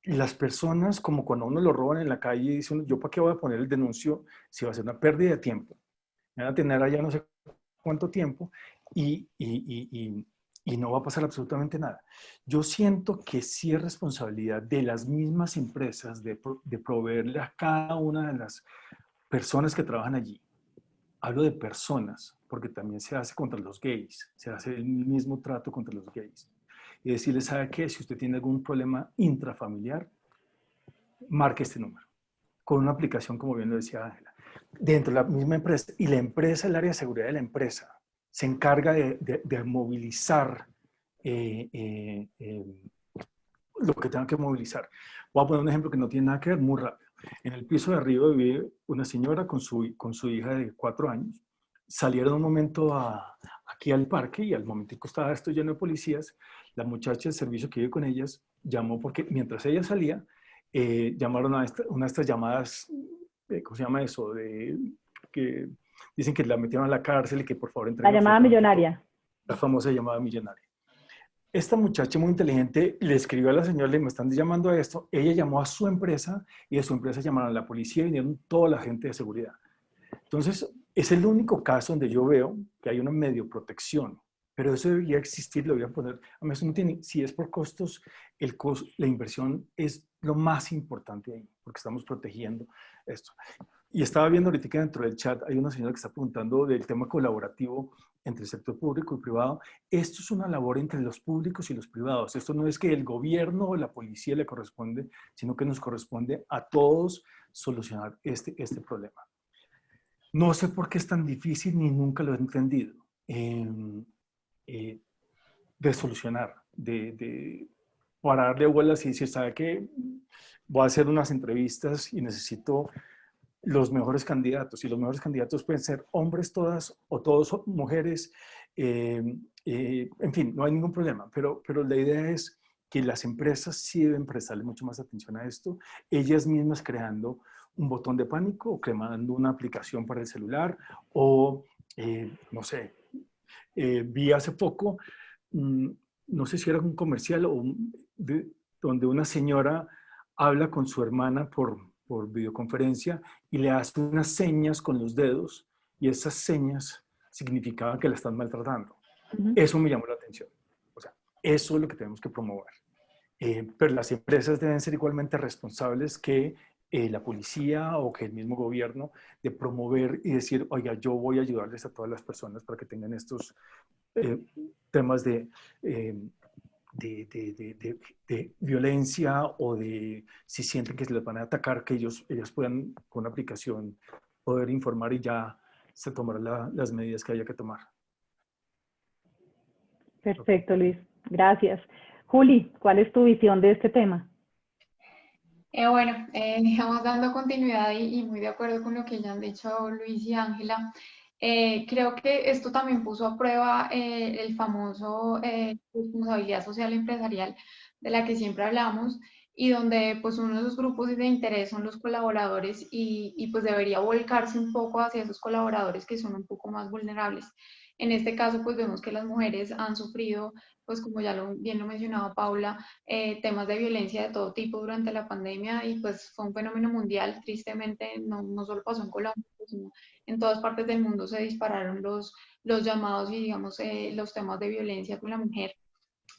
las personas, como cuando a uno lo roban en la calle, dicen, yo para qué voy a poner el denuncio si va a ser una pérdida de tiempo. Me van a tener allá no sé cuánto tiempo y no va a pasar absolutamente nada. Yo siento que sí es responsabilidad de las mismas empresas de proveerle a cada una de las personas que trabajan allí. Hablo de personas, porque también se hace contra los gays, se hace el mismo trato contra los gays. Y decirles, ¿sabe qué? Si usted tiene algún problema intrafamiliar, marque este número, con una aplicación, como bien lo decía Ángela, dentro de la misma empresa. Y la empresa, el área de seguridad de la empresa, se encarga de movilizar lo que tenga que movilizar. Voy a poner un ejemplo que no tiene nada que ver, muy rápido. En el piso de arriba vive una señora con su hija de 4 años. Salieron un momento aquí al parque y al momentico estaba esto lleno de policías. La muchacha del servicio que vive con ellas llamó porque mientras ella salía, llamaron a una de estas llamadas, ¿cómo se llama eso? Que dicen que la metieron a la cárcel y que por favor entreguen. La llamada millonaria. La famosa llamada millonaria. Esta muchacha muy inteligente le escribió a la señora, le me están llamando a esto. Ella llamó a su empresa y de su empresa llamaron a la policía y vinieron toda la gente de seguridad. Entonces, es el único caso donde yo veo que hay una medio protección, pero eso debería existir, lo voy a poner. A mí eso no tiene, si es por costos, la inversión es lo más importante ahí, porque estamos protegiendo esto. Y estaba viendo ahorita que dentro del chat hay una señora que está preguntando del tema colaborativo entre el sector público y privado. Esto es una labor entre los públicos y los privados. Esto no es que el gobierno o la policía le corresponde, sino que nos corresponde a todos solucionar este problema. No sé por qué es tan difícil ni nunca lo he entendido de solucionar, de pararle bolas y decir, ¿sabe qué? Voy a hacer unas entrevistas y necesito los mejores candidatos. Y los mejores candidatos pueden ser hombres todas o todos mujeres. En fin, no hay ningún problema. Pero la idea es que las empresas sí deben prestarle mucho más atención a esto. Ellas mismas creando un botón de pánico o creando una aplicación para el celular o, no sé, vi hace poco, no sé si era un comercial donde una señora habla con su hermana por videoconferencia y le hace unas señas con los dedos y esas señas significaban que la están maltratando. Eso me llamó la atención. O sea, eso es lo que tenemos que promover. Pero las empresas deben ser igualmente responsables que la policía o que el mismo gobierno de promover y decir, oiga, yo voy a ayudarles a todas las personas para que tengan estos temas de violencia o de si sienten que se les van a atacar, que ellos puedan con una aplicación poder informar y ya se tomarán las medidas que haya que tomar. Perfecto, Luis. Gracias. Juli, ¿cuál es tu visión de este tema? Digamos, dando continuidad y muy de acuerdo con lo que ya han dicho Luis y Ángela, creo que esto también puso a prueba el famoso responsabilidad social empresarial de la que siempre hablamos y donde pues uno de los grupos de interés son los colaboradores y pues debería volcarse un poco hacia esos colaboradores que son un poco más vulnerables. En este caso pues vemos que las mujeres han sufrido, pues como ya bien lo mencionaba Paula, temas de violencia de todo tipo durante la pandemia y pues fue un fenómeno mundial, tristemente no solo pasó en Colombia, sino en todas partes del mundo se dispararon los llamados y digamos los temas de violencia con la mujer.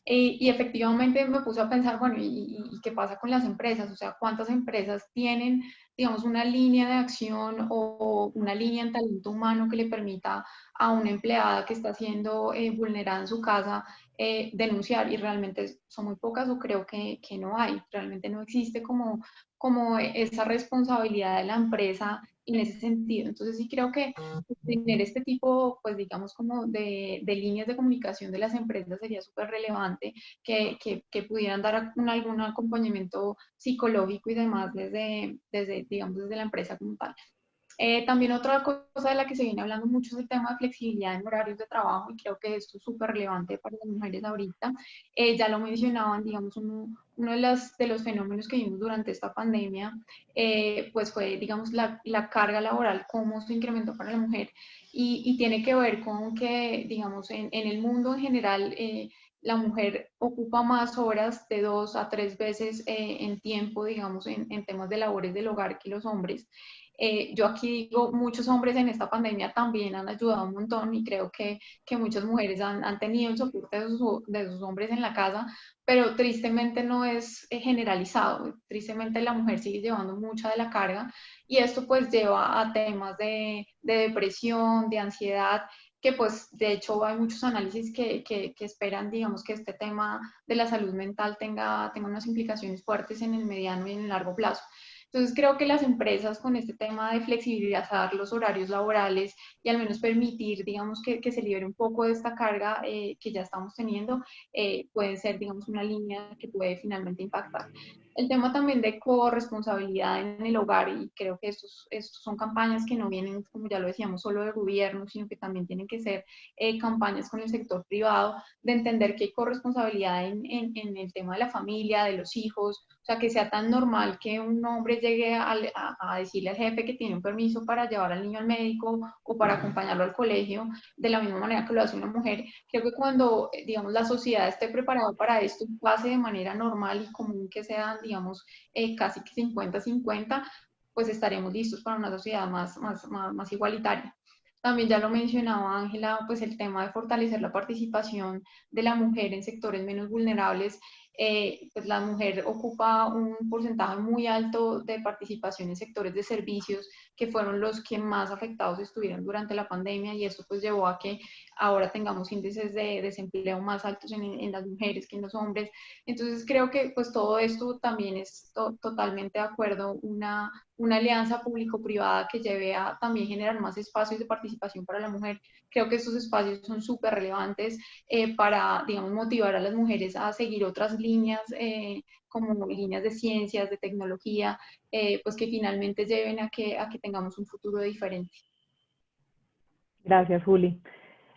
Y efectivamente me puse a pensar, bueno, ¿y qué pasa con las empresas? O sea, ¿cuántas empresas tienen, digamos, una línea de acción o una línea en talento humano que le permita a una empleada que está siendo vulnerada en su casa denunciar? Y realmente son muy pocas o creo que no hay, realmente no existe como esa responsabilidad de la empresa en ese sentido. Entonces sí creo que tener este tipo, pues digamos, como de líneas de comunicación de las empresas sería súper relevante, que pudieran dar algún acompañamiento psicológico y demás digamos, desde la empresa como tal. También otra cosa de la que se viene hablando mucho es el tema de flexibilidad en horarios de trabajo y creo que esto es súper relevante para las mujeres ahorita. Ya lo mencionaban, digamos, uno de los fenómenos que vimos durante esta pandemia, pues fue, digamos, la carga laboral, cómo se incrementó para la mujer y tiene que ver con que, digamos, en el mundo en general, la mujer ocupa más horas, de 2 a 3 veces en tiempo, digamos, en temas de labores del hogar que los hombres. Yo aquí digo, muchos hombres en esta pandemia también han ayudado un montón y creo que muchas mujeres han tenido el soporte de sus hombres en la casa, pero tristemente no es generalizado. Tristemente la mujer sigue llevando mucha de la carga y esto pues lleva a temas de depresión, de ansiedad, que pues de hecho hay muchos análisis que esperan, digamos, que este tema de la salud mental tenga unas implicaciones fuertes en el mediano y en el largo plazo. Entonces creo que las empresas con este tema de flexibilizar los horarios laborales y al menos permitir, digamos, que se libere un poco de esta carga que ya estamos teniendo, puede ser, digamos, una línea que puede finalmente impactar. El tema también de corresponsabilidad en el hogar, y creo que estos son campañas que no vienen, como ya lo decíamos, solo del gobierno, sino que también tienen que ser campañas con el sector privado, de entender que hay corresponsabilidad en el tema de la familia, de los hijos, o sea, que sea tan normal que un hombre llegue a decirle al jefe que tiene un permiso para llevar al niño al médico o para acompañarlo al colegio, de la misma manera que lo hace una mujer. Creo que cuando, digamos, la sociedad esté preparada para esto, pase de manera normal y común, que sean, digamos, casi que 50-50, pues estaremos listos para una sociedad más igualitaria. También ya lo mencionaba Ángela, pues el tema de fortalecer la participación de la mujer en sectores menos vulnerables. Pues la mujer ocupa un porcentaje muy alto de participación en sectores de servicios, que fueron los que más afectados estuvieron durante la pandemia, y eso pues llevó a que ahora tengamos índices de desempleo más altos en las mujeres que en los hombres. Entonces creo que pues todo esto también es totalmente de acuerdo, una alianza público-privada que lleve a también generar más espacios de participación para la mujer. Creo que estos espacios son súper relevantes para, digamos, motivar a las mujeres a seguir otras líneas, como líneas de ciencias, de tecnología, pues que finalmente lleven a que tengamos un futuro diferente. Gracias, Juli.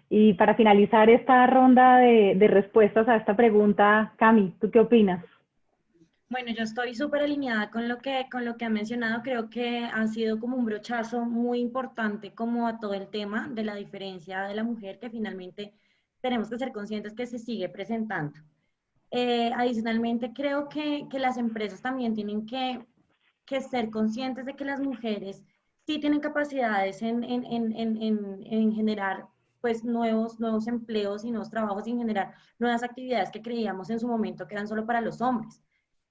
Y para finalizar esta ronda de respuestas a esta pregunta, Cami, ¿tú qué opinas? Bueno, yo estoy súper alineada con lo que han mencionado. Creo que ha sido como un brochazo muy importante como a todo el tema de la diferencia de la mujer, que finalmente tenemos que ser conscientes que se sigue presentando. Adicionalmente, creo que las empresas también tienen que ser conscientes de que las mujeres sí tienen capacidades en generar pues nuevos empleos y nuevos trabajos, y en generar nuevas actividades que creíamos en su momento que eran solo para los hombres.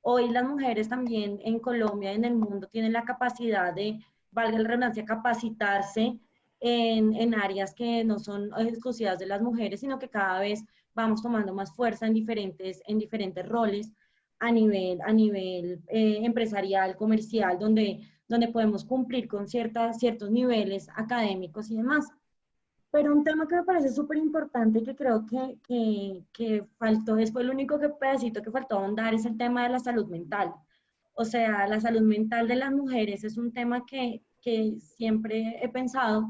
Hoy las mujeres también en Colombia y en el mundo tienen la capacidad de, valga la redundancia, capacitarse en áreas que no son exclusivas de las mujeres, sino que cada vez vamos tomando más fuerza en diferentes roles a nivel empresarial, comercial, donde podemos cumplir con ciertos niveles académicos y demás. Pero un tema que me parece súper importante y que creo que faltó, fue el único pedacito que faltó ahondar, es el tema de la salud mental. O sea, la salud mental de las mujeres es un tema que siempre he pensado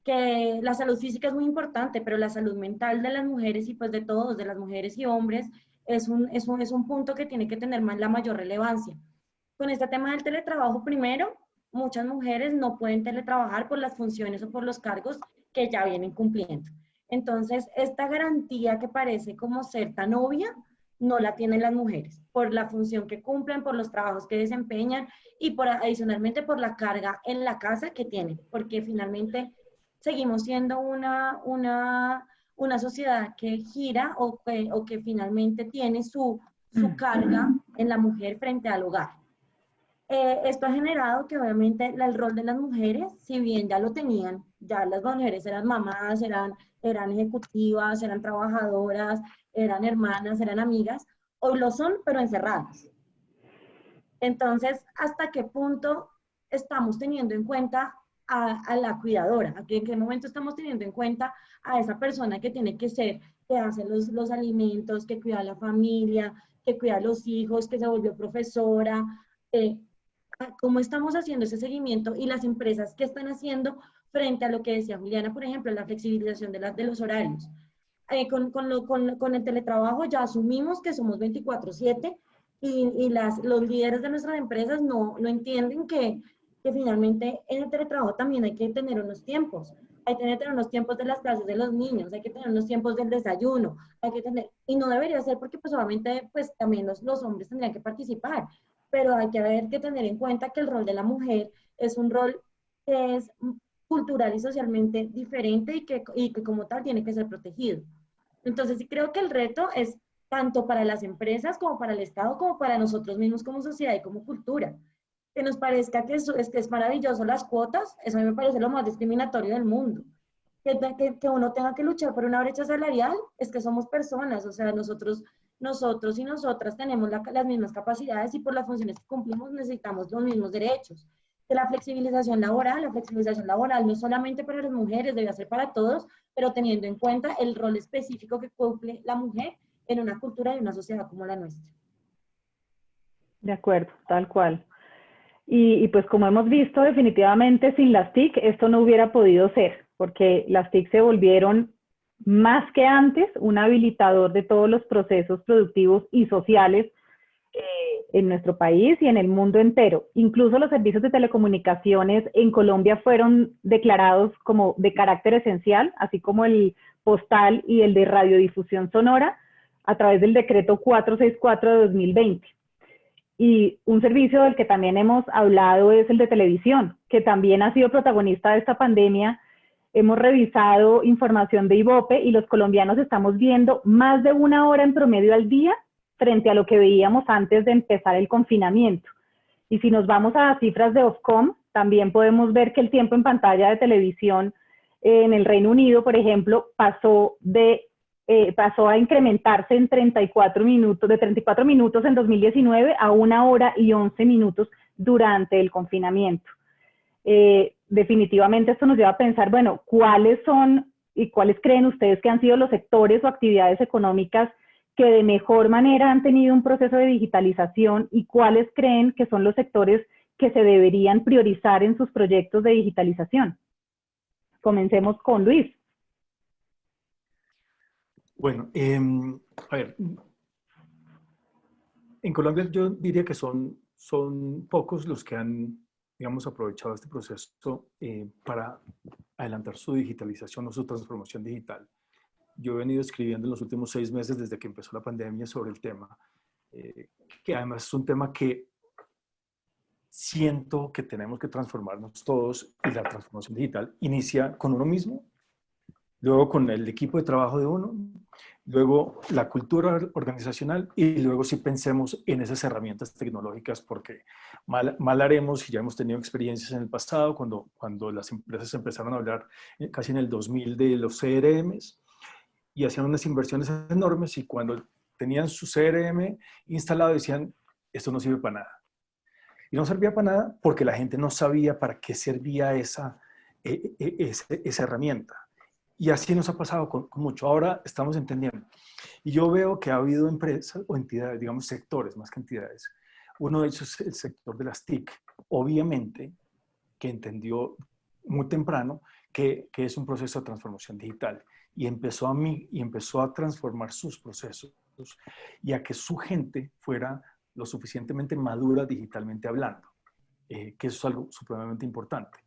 que la salud física es muy importante, pero la salud mental de las mujeres y pues de todos, de las mujeres y hombres, es un punto que tiene que tener la mayor relevancia. Con este tema del teletrabajo, primero, muchas mujeres no pueden teletrabajar por las funciones o por los cargos que ya vienen cumpliendo. Entonces, esta garantía que parece como ser tan obvia, no la tienen las mujeres, por la función que cumplen, por los trabajos que desempeñan y adicionalmente por la carga en la casa que tienen, porque finalmente seguimos siendo una sociedad que gira o que finalmente tiene su carga en la mujer frente al hogar. Esto ha generado que obviamente el rol de las mujeres, si bien ya lo tenían, ya las mujeres eran mamás, eran ejecutivas, eran trabajadoras, eran hermanas, eran amigas, hoy lo son, pero encerradas. Entonces, ¿hasta qué punto estamos teniendo en cuenta a la cuidadora? ¿En qué momento estamos teniendo en cuenta a esa persona que tiene que ser, que hace los alimentos, que cuida a la familia, que cuida a los hijos, que se volvió profesora? ¿Cómo estamos haciendo ese seguimiento? Y las empresas, ¿qué están haciendo frente a lo que decía Juliana, por ejemplo, la flexibilización de los horarios? Con el teletrabajo ya asumimos que somos 24/7 y los líderes de nuestras empresas no entienden que finalmente en el teletrabajo también hay que tener unos tiempos. hay que tener unos tiempos de las clases de los niños, hay que tener unos tiempos del desayuno, hay que tener, y no debería ser porque pues obviamente pues también los hombres tendrían que participar, pero hay que tener en cuenta que el rol de la mujer es un rol que es cultural y socialmente diferente y que como tal tiene que ser protegido. Entonces sí creo que el reto es tanto para las empresas como para el Estado, como para nosotros mismos como sociedad y como cultura. Que nos parezca que es maravilloso las cuotas, eso a mí me parece lo más discriminatorio del mundo. Que uno tenga que luchar por una brecha salarial, es que somos personas, o sea, nosotros y nosotras tenemos las mismas capacidades y por las funciones que cumplimos necesitamos los mismos derechos. Que la flexibilización laboral no es solamente para las mujeres, debe ser para todos, pero teniendo en cuenta el rol específico que cumple la mujer en una cultura y una sociedad como la nuestra. De acuerdo, tal cual. Y pues como hemos visto, definitivamente sin las TIC esto no hubiera podido ser, porque las TIC se volvieron más que antes un habilitador de todos los procesos productivos y sociales en nuestro país y en el mundo entero. Incluso los servicios de telecomunicaciones en Colombia fueron declarados como de carácter esencial, así como el postal y el de radiodifusión sonora, a través del decreto 464 de 2020. Y un servicio del que también hemos hablado es el de televisión, que también ha sido protagonista de esta pandemia. Hemos revisado información de IVOPE y los colombianos estamos viendo más de 1 hora en promedio al día frente a lo que veíamos antes de empezar el confinamiento. Y si nos vamos a cifras de Ofcom, también podemos ver que el tiempo en pantalla de televisión en el Reino Unido, por ejemplo, pasó a incrementarse en 34 minutos en 2019 a 1 hora y 11 minutos durante el confinamiento. Definitivamente esto nos lleva a pensar, bueno, ¿cuáles son y cuáles creen ustedes que han sido los sectores o actividades económicas que de mejor manera han tenido un proceso de digitalización y cuáles creen que son los sectores que se deberían priorizar en sus proyectos de digitalización? Comencemos con Luis. Bueno, a ver, en Colombia yo diría que son pocos los que han, digamos, aprovechado este proceso para adelantar su digitalización o su transformación digital. Yo he venido escribiendo en los últimos 6 meses desde que empezó la pandemia sobre el tema, que además es un tema que siento que tenemos que transformarnos todos y la transformación digital inicia con uno mismo, luego con el equipo de trabajo de uno, luego la cultura organizacional y luego sí pensemos en esas herramientas tecnológicas porque mal haremos, y ya hemos tenido experiencias en el pasado cuando las empresas empezaron a hablar casi en el 2000 de los CRMs y hacían unas inversiones enormes y cuando tenían su CRM instalado decían, esto no sirve para nada. Y no servía para nada porque la gente no sabía para qué servía esa herramienta. Y así nos ha pasado con mucho. Ahora estamos entendiendo. Y yo veo que ha habido empresas o entidades, digamos sectores más que entidades. Uno de ellos es el sector de las TIC. Obviamente que entendió muy temprano que es un proceso de transformación digital. Y empezó a transformar sus procesos y a que su gente fuera lo suficientemente madura digitalmente hablando. Que eso es algo supremamente importante.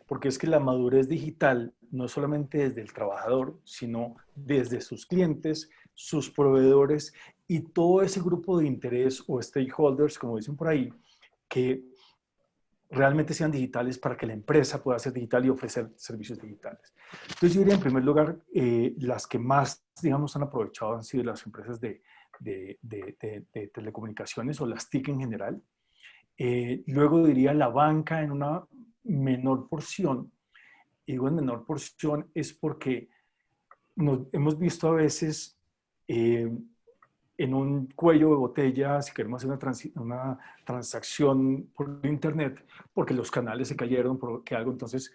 Porque es que la madurez digital no es solamente desde el trabajador, sino desde sus clientes, sus proveedores y todo ese grupo de interés o stakeholders, como dicen por ahí, que realmente sean digitales para que la empresa pueda ser digital y ofrecer servicios digitales. Entonces yo diría en primer lugar, las que más, digamos, han aprovechado han sido las empresas de telecomunicaciones o las TIC en general. Luego diría la banca en una menor porción. Y digo en menor porción es porque hemos visto a veces en un cuello de botella, si queremos hacer una transacción por internet, porque los canales se cayeron, porque algo, entonces,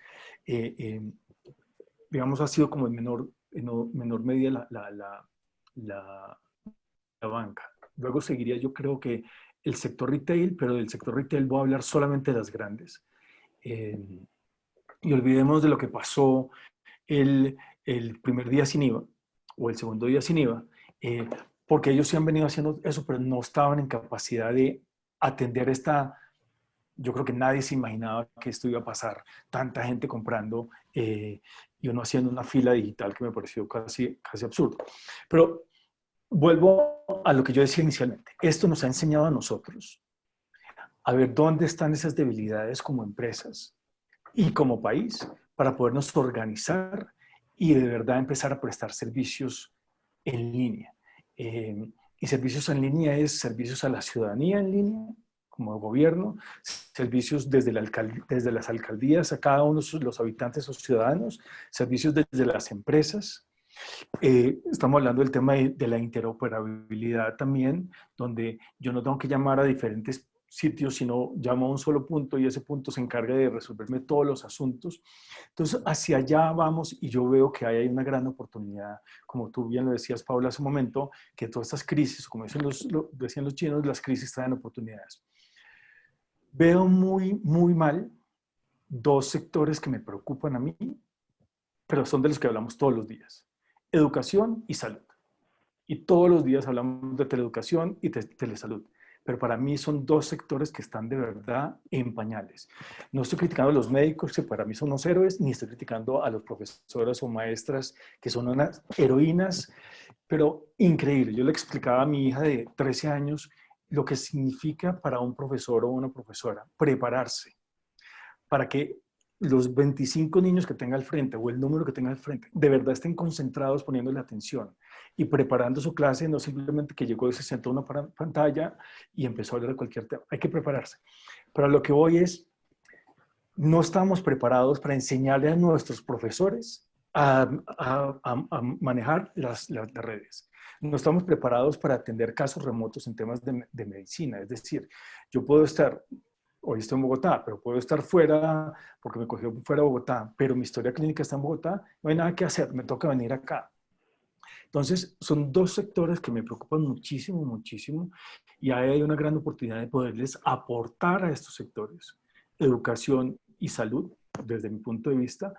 digamos, ha sido como en menor medida la banca. Luego seguiría, yo creo que el sector retail, pero del sector retail voy a hablar solamente de las grandes. Y olvidemos de lo que pasó el primer día sin IVA o el segundo día sin IVA, porque ellos sí han venido haciendo eso, pero no estaban en capacidad de atender esta yo creo que nadie se imaginaba que esto iba a pasar, tanta gente comprando y uno haciendo una fila digital que me pareció casi absurdo. Pero vuelvo a lo que yo decía inicialmente. Esto nos ha enseñado a nosotros a ver dónde están esas debilidades como empresas y como país para podernos organizar y de verdad empezar a prestar servicios en línea. Y servicios en línea es servicios a la ciudadanía en línea, como gobierno, servicios desde las alcaldías a cada uno de los habitantes o ciudadanos, servicios desde las empresas. Estamos hablando del tema de la interoperabilidad también, donde yo no tengo que llamar a diferentes sitios, sino llamo a un solo punto y ese punto se encarga de resolverme todos los asuntos. Entonces, hacia allá vamos y yo veo que hay una gran oportunidad, como tú bien lo decías, Paula, hace un momento, que todas estas crisis, como decían los chinos, las crisis traen oportunidades. Veo muy mal dos sectores que me preocupan a mí, pero son de los que hablamos todos los días: educación y salud. Y todos los días hablamos de teleeducación y de telesalud. Pero para mí son dos sectores que están de verdad en pañales. No estoy criticando a los médicos, que para mí son unos héroes, ni estoy criticando a los profesores o maestras, que son unas heroínas, pero increíble. Yo le explicaba a mi hija de 13 años lo que significa para un profesor o una profesora prepararse para que los 25 niños que tenga al frente o el número que tenga al frente de verdad estén concentrados poniéndole atención y preparando su clase, no simplemente que llegó y se sentó en una pantalla y empezó a hablar de cualquier tema. Hay que prepararse. Pero a lo que voy es, no estamos preparados para enseñarle a nuestros profesores a manejar las redes. No estamos preparados para atender casos remotos en temas de medicina. Es decir, yo puedo estar... Hoy estoy en Bogotá, pero puedo estar fuera porque me cogió fuera de Bogotá, pero mi historia clínica está en Bogotá, no hay nada que hacer, me toca venir acá. Entonces, son dos sectores que me preocupan muchísimo, y ahí hay una gran oportunidad de poderles aportar a estos sectores, educación y salud, desde mi punto de vista,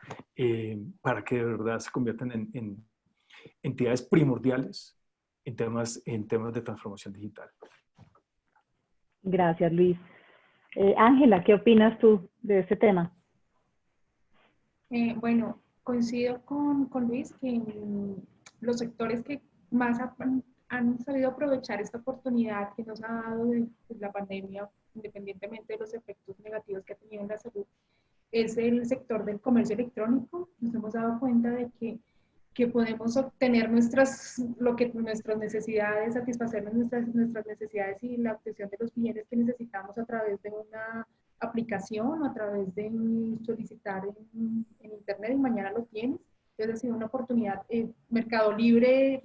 para que de verdad se conviertan en entidades primordiales en temas de transformación digital. Gracias, Luis. Ángela, ¿qué opinas tú de este tema? Bueno, coincido con Luis que los sectores que más han sabido aprovechar esta oportunidad que nos ha dado de la pandemia, independientemente de los efectos negativos que ha tenido en la salud, es el sector del comercio electrónico. Nos hemos dado cuenta de que podemos obtener nuestras necesidades, satisfacer nuestras necesidades y la obtención de los bienes que necesitamos a través de una aplicación o a través de solicitar en internet y mañana lo tienes. Entonces ha sido una oportunidad. Mercado Libre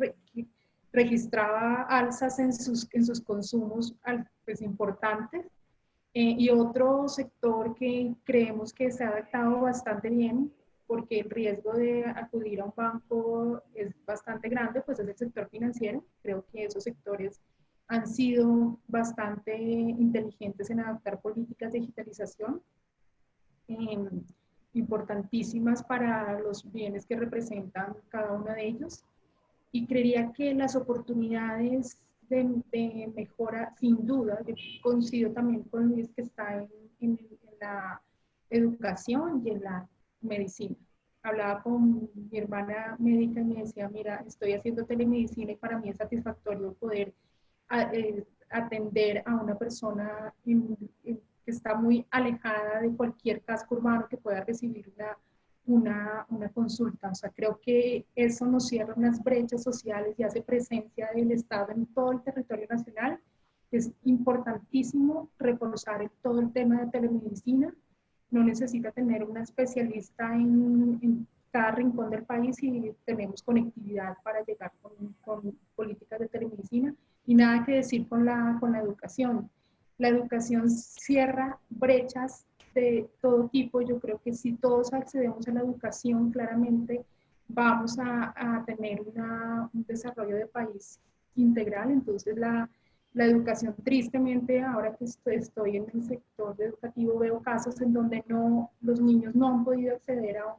registraba alzas en sus consumos pues, importantes. Y otro sector que creemos que se ha adaptado bastante bien, porque el riesgo de acudir a un banco es bastante grande, pues es el sector financiero. Creo que esos sectores han sido bastante inteligentes en adaptar políticas de digitalización, importantísimas para los bienes que representan cada uno de ellos. Y creería que las oportunidades de mejora, sin duda, yo coincido también con Luis, que está en la educación y en la medicina. Hablaba con mi hermana médica y me decía, mira, estoy haciendo telemedicina y para mí es satisfactorio poder atender a una persona que está muy alejada de cualquier casco urbano que pueda recibir una consulta. O sea, creo que eso nos cierra unas brechas sociales y hace presencia del Estado en todo el territorio nacional. Es importantísimo reforzar todo el tema de telemedicina. No necesita tener una especialista en cada rincón del país y tenemos conectividad para llegar con políticas de telemedicina. Y nada que decir con la educación. La educación cierra brechas de todo tipo. Yo creo que si todos accedemos a la educación, claramente vamos a tener un desarrollo de país integral. Entonces, la educación, tristemente, ahora que estoy en el sector educativo, veo casos en donde los niños no han podido acceder a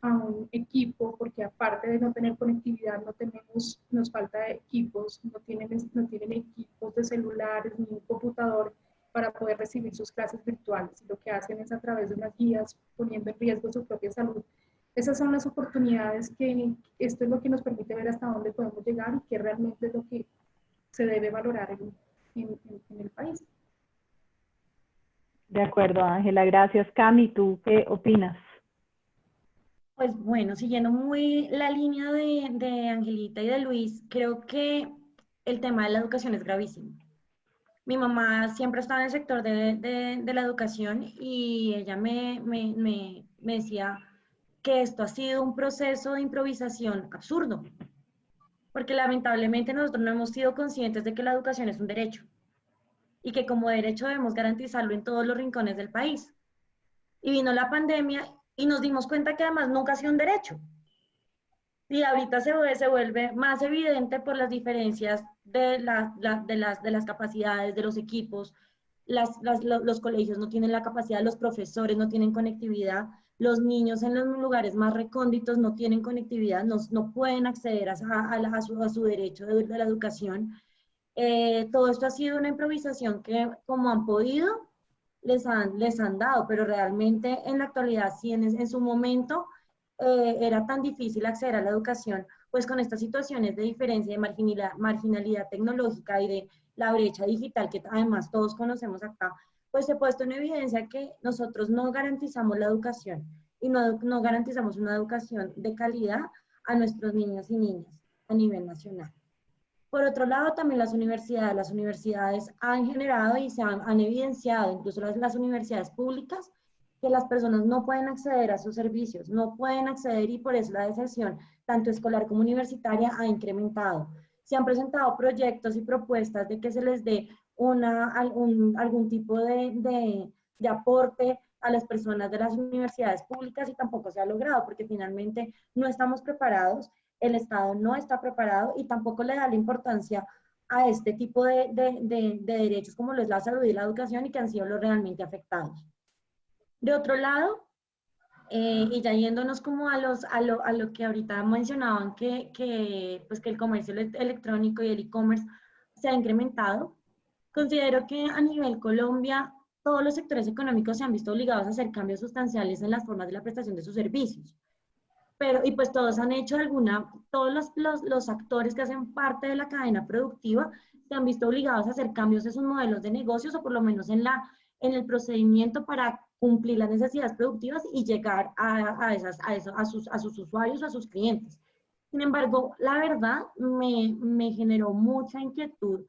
un equipo, porque aparte de no tener conectividad, nos falta equipos, no tienen equipos de celulares ni un computador para poder recibir sus clases virtuales. Lo que hacen es a través de unas guías poniendo en riesgo su propia salud. Esas son las oportunidades que esto es lo que nos permite ver hasta dónde podemos llegar y qué realmente es lo que se debe valorar en el país. De acuerdo, Ángela. Gracias, Cami. ¿Tú qué opinas? Pues bueno, siguiendo muy la línea de Angelita y de Luis, creo que el tema de la educación es gravísimo. Mi mamá siempre estaba en el sector de la educación y ella me decía que esto ha sido un proceso de improvisación absurdo, porque lamentablemente nosotros no hemos sido conscientes de que la educación es un derecho y que como derecho debemos garantizarlo en todos los rincones del país. Y vino la pandemia y nos dimos cuenta que además nunca ha sido un derecho. Y ahorita se vuelve más evidente por las diferencias de las capacidades, de los equipos. Los colegios no tienen la capacidad, los profesores no tienen conectividad, los niños en los lugares más recónditos no tienen conectividad, no pueden acceder a su derecho de la educación. Todo esto ha sido una improvisación que, como han podido, les han dado, pero realmente en la actualidad, sí, en su momento era tan difícil acceder a la educación, pues con estas situaciones de diferencia, de marginalidad tecnológica y de la brecha digital, que además todos conocemos acá, pues se ha puesto en evidencia que nosotros no garantizamos la educación y no garantizamos una educación de calidad a nuestros niños y niñas a nivel nacional. Por otro lado, también las universidades han generado y se han evidenciado, incluso las universidades públicas, que las personas no pueden acceder a sus servicios, no pueden acceder y por eso la deserción, tanto escolar como universitaria, ha incrementado. Se han presentado proyectos y propuestas de que se les dé algún tipo de aporte a las personas de las universidades públicas y tampoco se ha logrado porque finalmente no estamos preparados. El Estado no está preparado y tampoco le da la importancia a este tipo de derechos como lo es la salud y la educación y que han sido los realmente afectados. De otro lado, y ya yéndonos como a lo que ahorita mencionaban, que el comercio electrónico y el e-commerce se ha incrementado, considero que a nivel Colombia todos los sectores económicos se han visto obligados a hacer cambios sustanciales en las formas de la prestación de sus servicios. Y pues todos han hecho todos los actores que hacen parte de la cadena productiva se han visto obligados a hacer cambios en sus modelos de negocios o por lo menos en el procedimiento para cumplir las necesidades productivas y llegar a sus usuarios o a sus clientes. Sin embargo, la verdad me generó mucha inquietud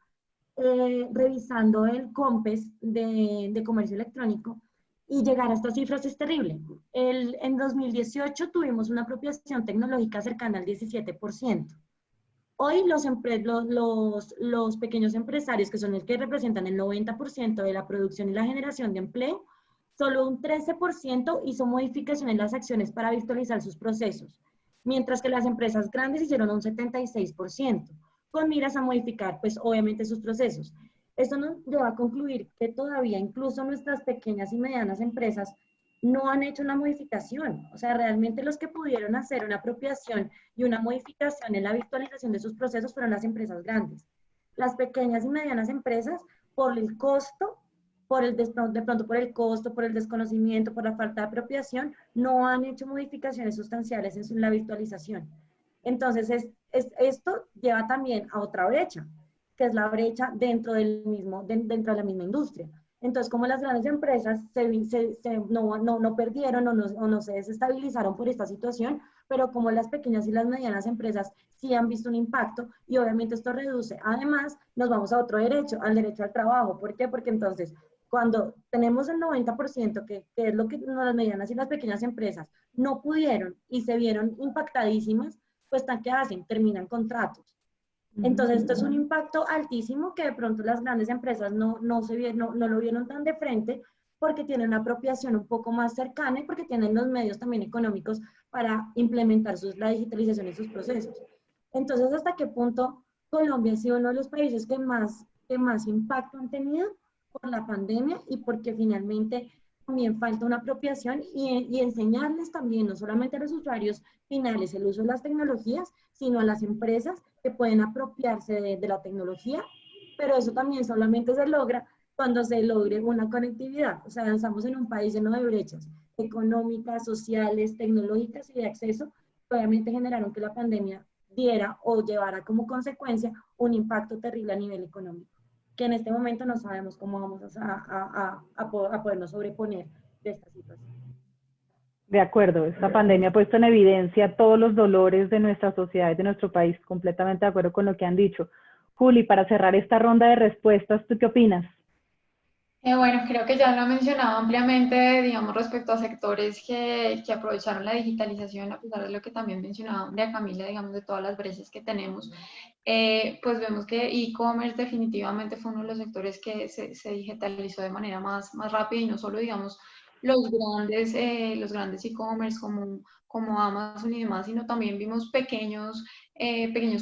revisando el COMPES de comercio electrónico. Y llegar a estas cifras es terrible. En 2018 tuvimos una apropiación tecnológica cercana al 17%. Hoy los pequeños empresarios, que son los que representan el 90% de la producción y la generación de empleo, solo un 13% hizo modificación en las acciones para virtualizar sus procesos, mientras que las empresas grandes hicieron un 76%, con miras a modificar, pues obviamente, sus procesos. Esto nos lleva a concluir que todavía incluso nuestras pequeñas y medianas empresas no han hecho una modificación. O sea, realmente los que pudieron hacer una apropiación y una modificación en la virtualización de sus procesos fueron las empresas grandes. Las pequeñas y medianas empresas, por el costo, por el desconocimiento, por la falta de apropiación, no han hecho modificaciones sustanciales en la virtualización. Entonces, esto lleva también a otra brecha, que es la brecha dentro de la misma industria. Entonces, como las grandes empresas no perdieron o no se desestabilizaron por esta situación, pero como las pequeñas y las medianas empresas sí han visto un impacto y obviamente esto reduce. Además, nos vamos a otro derecho, al derecho al trabajo. ¿Por qué? Porque entonces, cuando tenemos el 90%, que es lo que las medianas y las pequeñas empresas no pudieron y se vieron impactadísimas, pues ¿qué hacen? Terminan contratos. Entonces, esto es un impacto altísimo que de pronto las grandes empresas no lo vieron tan de frente porque tienen una apropiación un poco más cercana y porque tienen los medios también económicos para implementar la digitalización en sus procesos. Entonces, ¿hasta qué punto Colombia ha sido uno de los países que más impacto han tenido por la pandemia y porque finalmente también falta una apropiación y enseñarles también, no solamente a los usuarios finales, el uso de las tecnologías, sino a las empresas que pueden apropiarse de la tecnología, pero eso también solamente se logra cuando se logre una conectividad. O sea, estamos en un país lleno de brechas económicas, sociales, tecnológicas y de acceso, que obviamente generaron que la pandemia diera o llevara como consecuencia un impacto terrible a nivel económico, que en este momento no sabemos cómo vamos a podernos sobreponer de esta situación. De acuerdo, esta pandemia ha puesto en evidencia todos los dolores de nuestra sociedad y de nuestro país, completamente de acuerdo con lo que han dicho. Juli, para cerrar esta ronda de respuestas, ¿tú qué opinas? Bueno, creo que ya lo he mencionado ampliamente, digamos, respecto a sectores que aprovecharon la digitalización, a pesar de lo que también mencionaba María Camila, digamos, de todas las brechas que tenemos. Pues vemos que e-commerce definitivamente fue uno de los sectores que se digitalizó de manera más rápida, y no solo, digamos, los grandes e-commerce como Amazon y demás, sino también vimos pequeños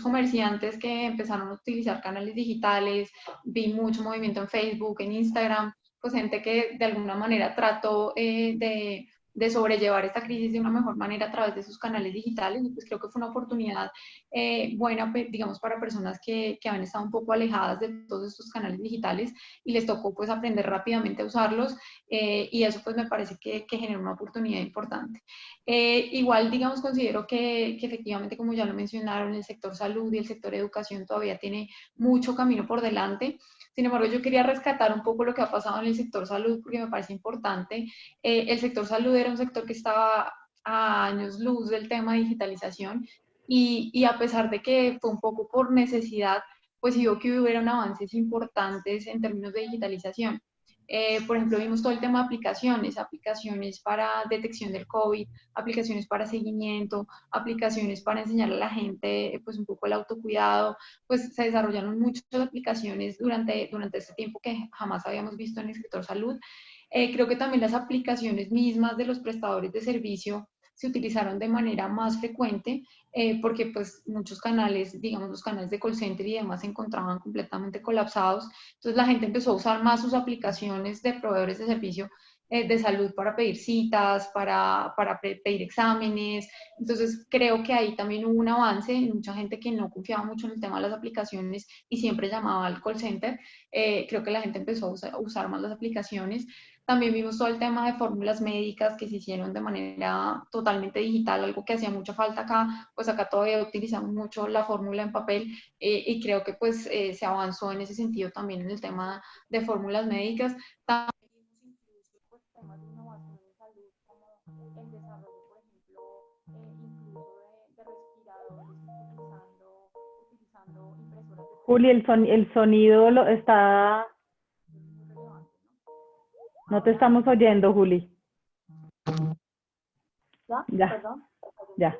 comerciantes que empezaron a utilizar canales digitales. Vi mucho movimiento en Facebook, en Instagram, pues gente que de alguna manera trató de sobrellevar esta crisis de una mejor manera a través de sus canales digitales, y pues creo que fue una oportunidad buena, digamos, para personas que habían estado un poco alejadas de todos estos canales digitales y les tocó pues aprender rápidamente a usarlos, y eso pues me parece que generó una oportunidad importante. Igual, digamos, considero que efectivamente, como ya lo mencionaron, el sector salud y el sector educación todavía tiene mucho camino por delante. Sin embargo, yo quería rescatar un poco lo que ha pasado en el sector salud porque me parece importante. El sector salud era un sector que estaba a años luz del tema de digitalización, y a pesar de que fue un poco por necesidad, pues sí vio que hubieron avances importantes en términos de digitalización. Por ejemplo, vimos todo el tema de aplicaciones para detección del COVID, aplicaciones para seguimiento, aplicaciones para enseñarle a la gente pues un poco el autocuidado. Pues se desarrollaron muchas aplicaciones durante este tiempo que jamás habíamos visto en el sector salud. Creo que también las aplicaciones mismas de los prestadores de servicio se utilizaron de manera más frecuente, porque pues muchos canales, digamos los canales de call center y demás, se encontraban completamente colapsados. Entonces la gente empezó a usar más sus aplicaciones de proveedores de servicio de salud para pedir citas, para pedir exámenes. Entonces creo que ahí también hubo un avance. Mucha gente que no confiaba mucho en el tema de las aplicaciones y siempre llamaba al call center, creo que la gente empezó a usar más las aplicaciones. También vimos todo el tema de fórmulas médicas que se hicieron de manera totalmente digital, algo que hacía mucha falta acá. Pues acá todavía utilizamos mucho la fórmula en papel, y creo que pues se avanzó en ese sentido también en el tema de fórmulas médicas. También vimos incluso pues, temas de innovación en salud, como el desarrollo, por ejemplo, incluso de respiradores utilizando impresoras de... Juli, el sonido está... No te estamos oyendo, Juli. ¿Ya? Ya. Perdón. Ya.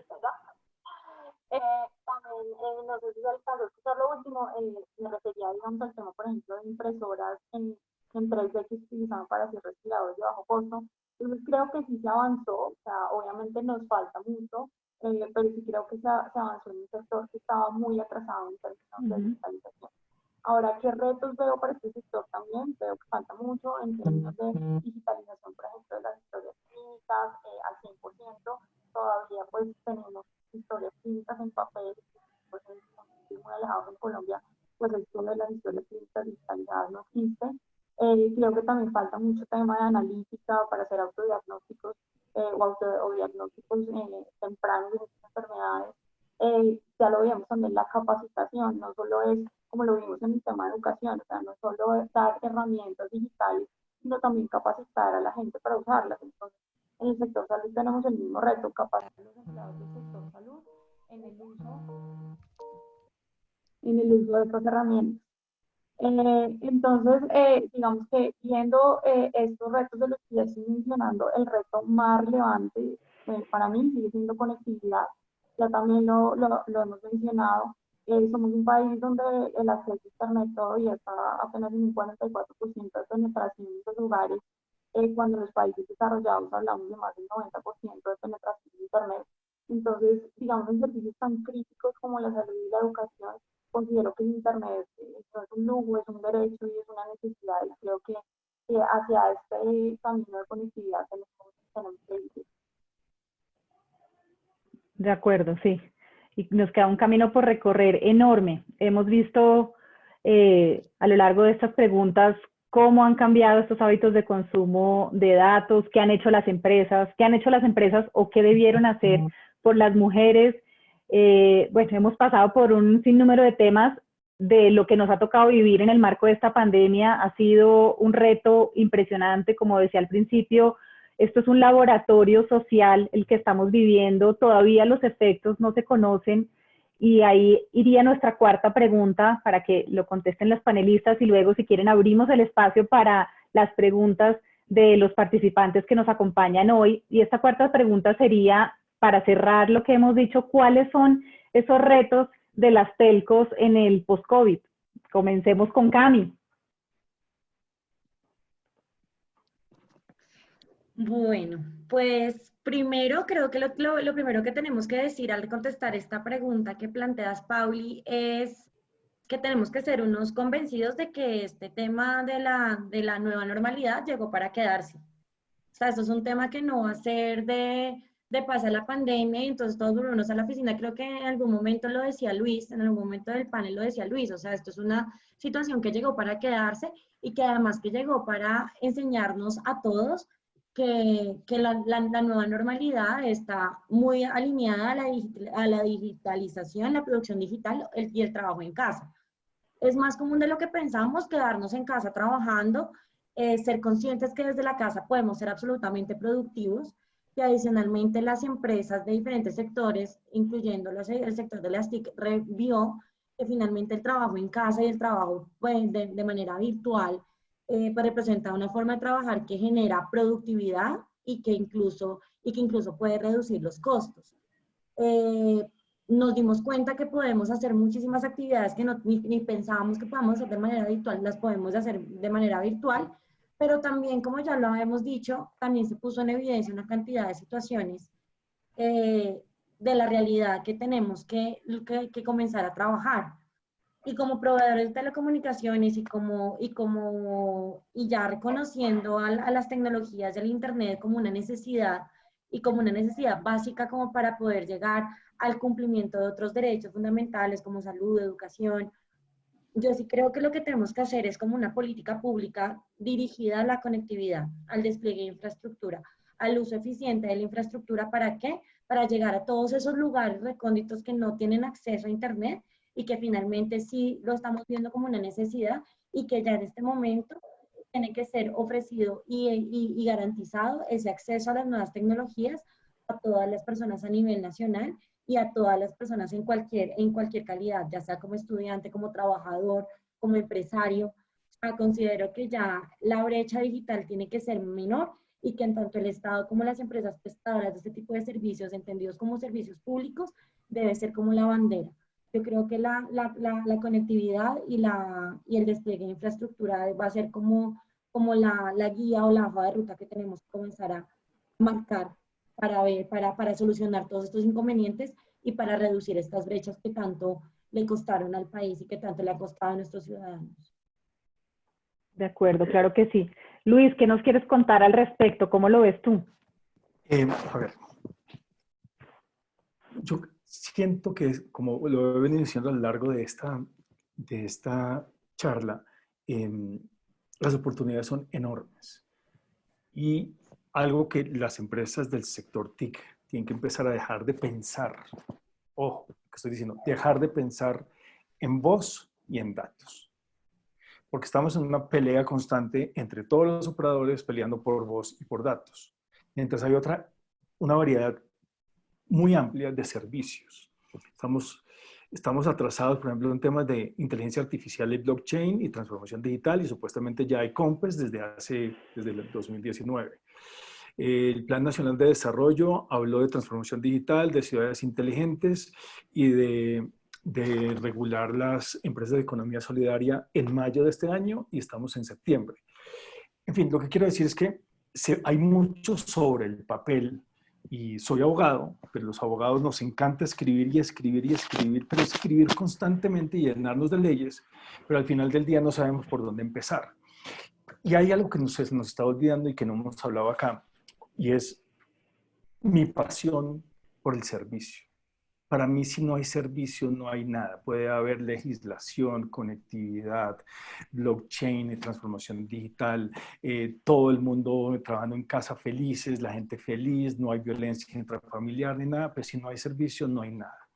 También, no sé si se alcanzó a escuchar lo último, me refería, digamos, al tema, por ejemplo, de impresoras en 3D que se utilizaban para hacer respiradores de bajo costo. Entonces creo que sí se avanzó, o sea, obviamente nos falta mucho, pero sí creo que se avanzó en un sector que estaba muy atrasado en términos de digitalización. Ahora, ¿qué retos veo para este sector también? Veo que falta mucho en términos de digitalización, por ejemplo, de las historias clínicas al 100%. Todavía pues tenemos historias clínicas en papel, pues muy alejados en Colombia, pues esto de las historias clínicas digitalizadas no existe. Creo que también falta mucho tema de analítica para hacer autodiagnósticos o diagnósticos tempranos de estas enfermedades. Ya lo vemos también la capacitación, no solo es como lo vimos en el tema de educación, o sea, no solo es dar herramientas digitales, sino también capacitar a la gente para usarlas. Entonces, en el sector salud tenemos el mismo reto, capacitar a los empleados del sector salud en el uso de estas herramientas. Entonces, digamos que viendo estos retos de los que ya estoy mencionando, el reto más relevante para mí sigue siendo conectividad. Ya también lo hemos mencionado. Somos un país donde el acceso a Internet todavía está apenas en un 44% de penetración en los lugares, cuando en los países desarrollados hablamos de más del 90% de penetración de Internet. Entonces, digamos, en servicios tan críticos como la salud y la educación, considero que el Internet no es un lujo, es un derecho y es una necesidad, y creo que hacia este camino de conectividad tenemos que ir. De acuerdo, sí. Y nos queda un camino por recorrer enorme. Hemos visto a lo largo de estas preguntas cómo han cambiado estos hábitos de consumo de datos, qué han hecho las empresas, o qué debieron hacer por las mujeres. Bueno, hemos pasado por un sinnúmero de temas. De lo que nos ha tocado vivir en el marco de esta pandemia ha sido un reto impresionante, como decía al principio. Esto es un laboratorio social el que estamos viviendo, todavía los efectos no se conocen, y ahí iría nuestra cuarta pregunta para que lo contesten los panelistas, y luego, si quieren, abrimos el espacio para las preguntas de los participantes que nos acompañan hoy. Y esta cuarta pregunta sería, para cerrar lo que hemos dicho, ¿cuáles son esos retos de las telcos en el post-COVID? Comencemos con Cami. Bueno, pues primero creo que lo primero que tenemos que decir al contestar esta pregunta que planteas, Pauli, es que tenemos que ser unos convencidos de que este tema de la nueva normalidad llegó para quedarse. O sea, esto es un tema que no va a ser de pasar la pandemia y entonces todos volvemos a la oficina. Creo que en algún momento lo decía Luis, en algún momento del panel lo decía Luis. O sea, esto es una situación que llegó para quedarse y que además que llegó para enseñarnos a todos que la nueva normalidad está muy alineada a la digitalización, la producción digital y el trabajo en casa. Es más común de lo que pensamos quedarnos en casa trabajando, ser conscientes que desde la casa podemos ser absolutamente productivos, y adicionalmente las empresas de diferentes sectores, incluyendo el sector de las TIC, vio que finalmente el trabajo en casa y el trabajo pues, de manera virtual pues representa una forma de trabajar que genera productividad y que incluso puede reducir los costos. Nos dimos cuenta que podemos hacer muchísimas actividades que ni pensábamos que podamos hacer de manera virtual, las podemos hacer de manera virtual, pero también, como ya lo habíamos dicho, también se puso en evidencia una cantidad de situaciones de la realidad que tenemos que comenzar a trabajar. Y como proveedores de telecomunicaciones y ya reconociendo a las tecnologías del Internet como una necesidad y como una necesidad básica como para poder llegar al cumplimiento de otros derechos fundamentales como salud, educación, yo sí creo que lo que tenemos que hacer es como una política pública dirigida a la conectividad, al despliegue de infraestructura, al uso eficiente de la infraestructura. ¿Para qué? Para llegar a todos esos lugares recónditos que no tienen acceso a Internet y que finalmente sí lo estamos viendo como una necesidad y que ya en este momento tiene que ser ofrecido y garantizado ese acceso a las nuevas tecnologías a todas las personas a nivel nacional y a todas las personas en cualquier calidad, ya sea como estudiante, como trabajador, como empresario. O sea, considero que ya la brecha digital tiene que ser menor y que en tanto el Estado como las empresas prestadoras de este tipo de servicios, entendidos como servicios públicos, debe ser como la bandera. Yo creo que la conectividad y el despliegue de infraestructura va a ser como la guía o la hoja de ruta que tenemos que comenzar a marcar para solucionar todos estos inconvenientes y para reducir estas brechas que tanto le costaron al país y que tanto le ha costado a nuestros ciudadanos. De acuerdo, claro que sí. Luis, ¿qué nos quieres contar al respecto? ¿Cómo lo ves tú? A ver, yo siento que, como lo he venido diciendo a lo largo de esta charla, las oportunidades son enormes. Y algo que las empresas del sector TIC tienen que empezar a dejar de pensar, ojo, que estoy diciendo, dejar de pensar en voz y en datos. Porque estamos en una pelea constante entre todos los operadores peleando por voz y por datos. Mientras hay una variedad muy amplia de servicios. Estamos atrasados, por ejemplo, en temas de inteligencia artificial y blockchain y transformación digital, y supuestamente ya hay COMPES desde el 2019. El Plan Nacional de Desarrollo habló de transformación digital, de ciudades inteligentes y de regular las empresas de economía solidaria en mayo de este año, y estamos en septiembre. En fin, lo que quiero decir es que hay mucho sobre el papel. Y soy abogado, pero los abogados nos encanta escribir y escribir y escribir, pero escribir constantemente y llenarnos de leyes, pero al final del día no sabemos por dónde empezar. Y hay algo que nos está olvidando y que no hemos hablado acá, y es mi pasión por el servicio. Para mí, si no hay servicio, no hay nada. Puede haber legislación, conectividad, blockchain, transformación digital, todo el mundo trabajando en casa felices, la gente feliz, no hay violencia intrafamiliar ni nada, pero si no hay servicio, no hay nada.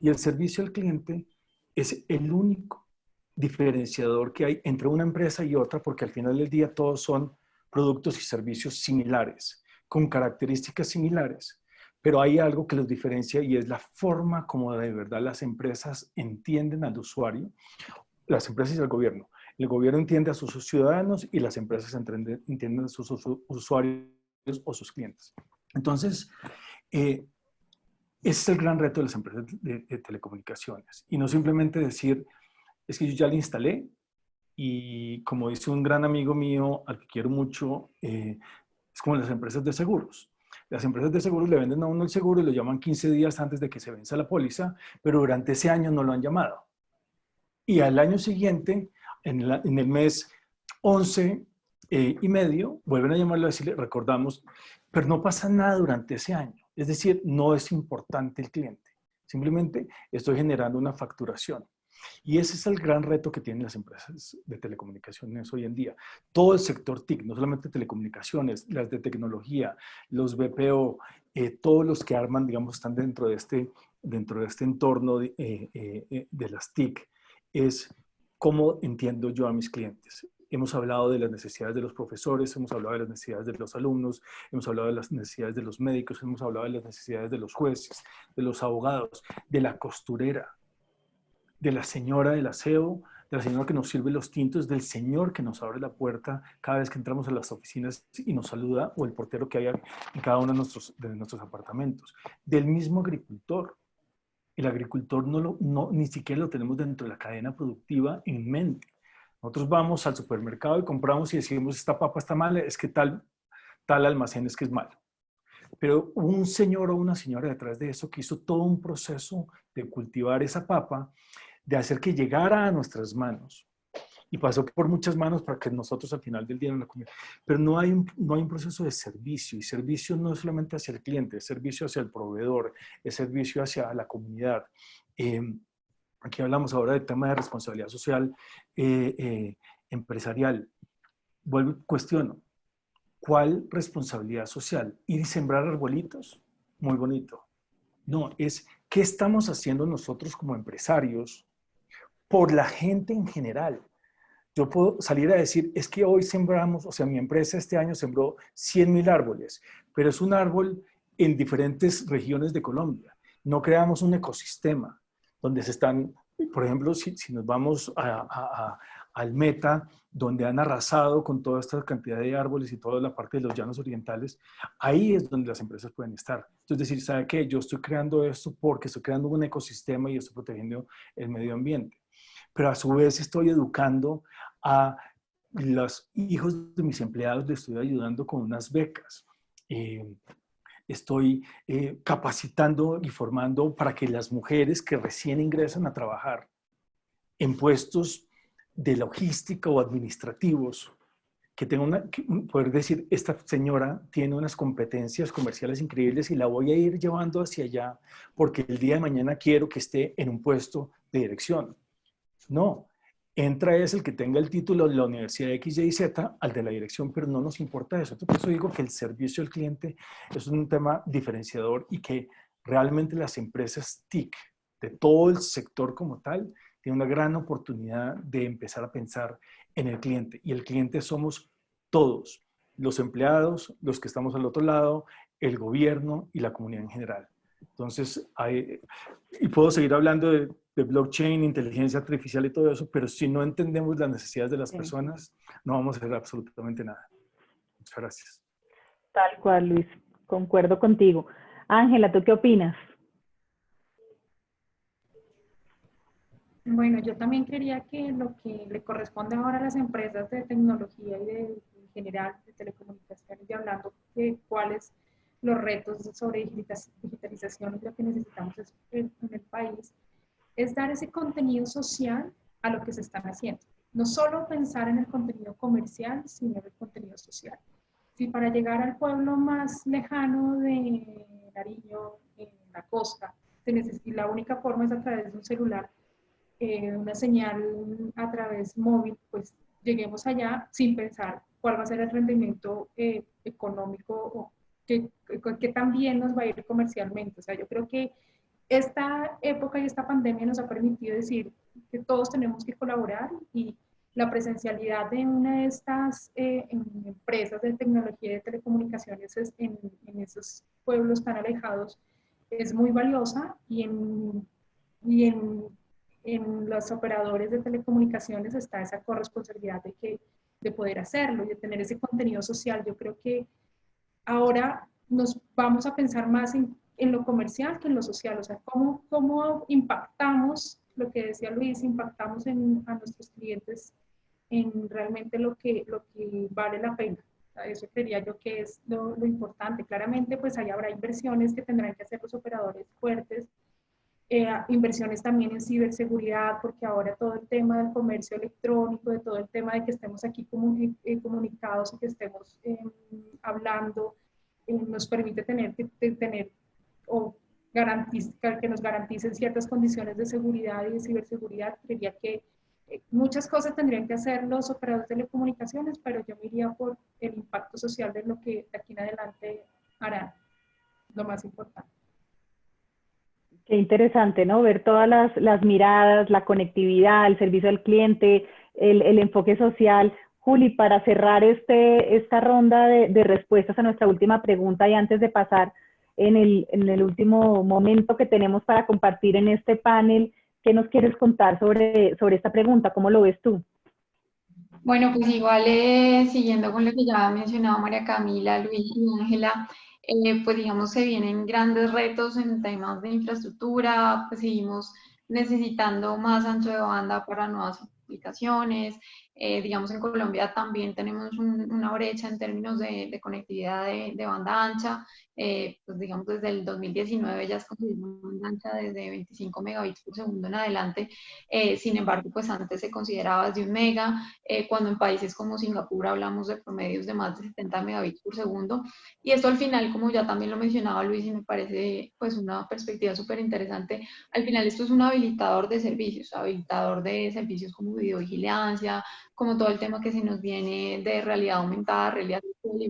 Y el servicio al cliente es el único diferenciador que hay entre una empresa y otra, porque al final del día todos son productos y servicios similares, con características similares, pero hay algo que los diferencia y es la forma como de verdad las empresas entienden al usuario, las empresas y el gobierno. El gobierno entiende a sus ciudadanos y las empresas entienden a sus usuarios o sus clientes. Entonces, ese es el gran reto de las empresas de telecomunicaciones. Y no simplemente decir, es que yo ya la instalé y como dice un gran amigo mío al que quiero mucho, es como las empresas de seguros. Las empresas de seguros le venden a uno el seguro y lo llaman 15 días antes de que se venza la póliza, pero durante ese año no lo han llamado. Y al año siguiente, en el mes 11 y medio, vuelven a llamarlo a decirle, recordamos, pero no pasa nada durante ese año. Es decir, no es importante el cliente. Simplemente estoy generando una facturación. Y ese es el gran reto que tienen las empresas de telecomunicaciones hoy en día. Todo el sector TIC, no solamente telecomunicaciones, las de tecnología, los BPO, todos los que arman, digamos, están dentro de este entorno de las TIC, es cómo entiendo yo a mis clientes. Hemos hablado de las necesidades de los profesores, hemos hablado de las necesidades de los alumnos, hemos hablado de las necesidades de los médicos, hemos hablado de las necesidades de los jueces, de los abogados, de la costurera, de la señora del aseo, de la señora que nos sirve los tintos, del señor que nos abre la puerta cada vez que entramos a las oficinas y nos saluda, o el portero que hay en cada uno de nuestros apartamentos, del mismo agricultor. El agricultor ni siquiera lo tenemos dentro de la cadena productiva en mente. Nosotros vamos al supermercado y compramos y decimos, esta papa está mala, es que tal almacén es que es malo. Pero un señor o una señora detrás de eso que hizo todo un proceso de cultivar esa papa, de hacer que llegara a nuestras manos. Y pasó por muchas manos para que nosotros al final del día no la comieran. Pero no hay un proceso de servicio. Y servicio no es solamente hacia el cliente, es servicio hacia el proveedor, es servicio hacia la comunidad. Aquí hablamos ahora del tema de responsabilidad social empresarial. Vuelvo, cuestiono. ¿Cuál responsabilidad social? ¿Ir y sembrar arbolitos? Muy bonito. No, es ¿qué estamos haciendo nosotros como empresarios por la gente en general? Yo puedo salir a decir, es que hoy sembramos, o sea, mi empresa este año sembró 100.000 árboles, pero es un árbol en diferentes regiones de Colombia. No creamos un ecosistema donde se están, por ejemplo, si nos vamos al Meta, donde han arrasado con toda esta cantidad de árboles y toda la parte de los llanos orientales, ahí es donde las empresas pueden estar. Entonces, decir, ¿sabe qué? Yo estoy creando esto porque estoy creando un ecosistema y estoy protegiendo el medio ambiente. Pero a su vez estoy educando a los hijos de mis empleados, les estoy ayudando con unas becas. Estoy capacitando y formando para que las mujeres que recién ingresan a trabajar en puestos de logística o administrativos, que tengan poder decir, esta señora tiene unas competencias comerciales increíbles y la voy a ir llevando hacia allá porque el día de mañana quiero que esté en un puesto de dirección. No, entra es el que tenga el título de la Universidad X, Y, Z al de la dirección, pero no nos importa eso. Por eso digo que el servicio al cliente es un tema diferenciador y que realmente las empresas TIC de todo el sector como tal tienen una gran oportunidad de empezar a pensar en el cliente. Y el cliente somos todos, los empleados, los que estamos al otro lado, el gobierno y la comunidad en general. Entonces, y puedo seguir hablando de blockchain, inteligencia artificial y todo eso, pero si no entendemos las necesidades de las personas, no vamos a hacer absolutamente nada. Muchas gracias. Tal cual, Luis. Concuerdo contigo. Ángela, ¿tú qué opinas? Bueno, yo también quería que lo que le corresponde ahora a las empresas de tecnología y en general de telecomunicaciones, y hablando de cuáles los retos sobre digitalización y lo que necesitamos en el país, es dar ese contenido social a lo que se están haciendo. No solo pensar en el contenido comercial, sino en el contenido social. Si para llegar al pueblo más lejano de Nariño, en la costa, la única forma es a través de un celular, una señal a través móvil, pues lleguemos allá sin pensar cuál va a ser el rendimiento económico o que también nos va a ir comercialmente. O sea, yo creo que esta época y esta pandemia nos ha permitido decir que todos tenemos que colaborar y la presencialidad de una de estas empresas de tecnología y de telecomunicaciones en esos pueblos tan alejados es muy valiosa y en los operadores de telecomunicaciones está esa corresponsabilidad de poder hacerlo y de tener ese contenido social. Yo creo que ahora nos vamos a pensar más en lo comercial que en lo social, o sea, cómo impactamos, lo que decía Luis, impactamos a nuestros clientes en realmente lo que vale la pena. O sea, eso creería yo que es lo importante. Claramente, pues ahí habrá inversiones que tendrán que hacer los operadores fuertes, inversiones también en ciberseguridad, porque ahora todo el tema del comercio electrónico, de todo el tema de que estemos aquí comunicados y que estemos hablando, nos permite tener o que nos garanticen ciertas condiciones de seguridad y de ciberseguridad. Creería que muchas cosas tendrían que hacer los operadores de telecomunicaciones, pero yo me iría por el impacto social de lo que de aquí en adelante harán, lo más importante. Qué interesante, ¿no? Ver todas las miradas, la conectividad, el servicio al cliente, el enfoque social. Juli, para cerrar esta ronda de respuestas a nuestra última pregunta y antes de pasar en el último momento que tenemos para compartir en este panel, ¿qué nos quieres contar sobre esta pregunta? ¿Cómo lo ves tú? Bueno, pues igual siguiendo con lo que ya ha mencionado María Camila, Luis y Ángela, pues digamos se vienen grandes retos en temas de infraestructura, pues seguimos necesitando más ancho de banda para nuevas aplicaciones. Digamos en Colombia también tenemos una brecha en términos de conectividad de banda ancha. Pues digamos desde el 2019 ya es considerada una banda ancha desde 25 megabits por segundo en adelante. Sin embargo, pues antes se consideraba desde 1 mega, cuando en países como Singapur hablamos de promedios de más de 70 megabits por segundo. Y esto al final, como ya también lo mencionaba Luis, y me parece pues una perspectiva súper interesante, al final esto es un habilitador de servicios como videovigilancia, como todo el tema que se nos viene de realidad aumentada, realidad virtual, y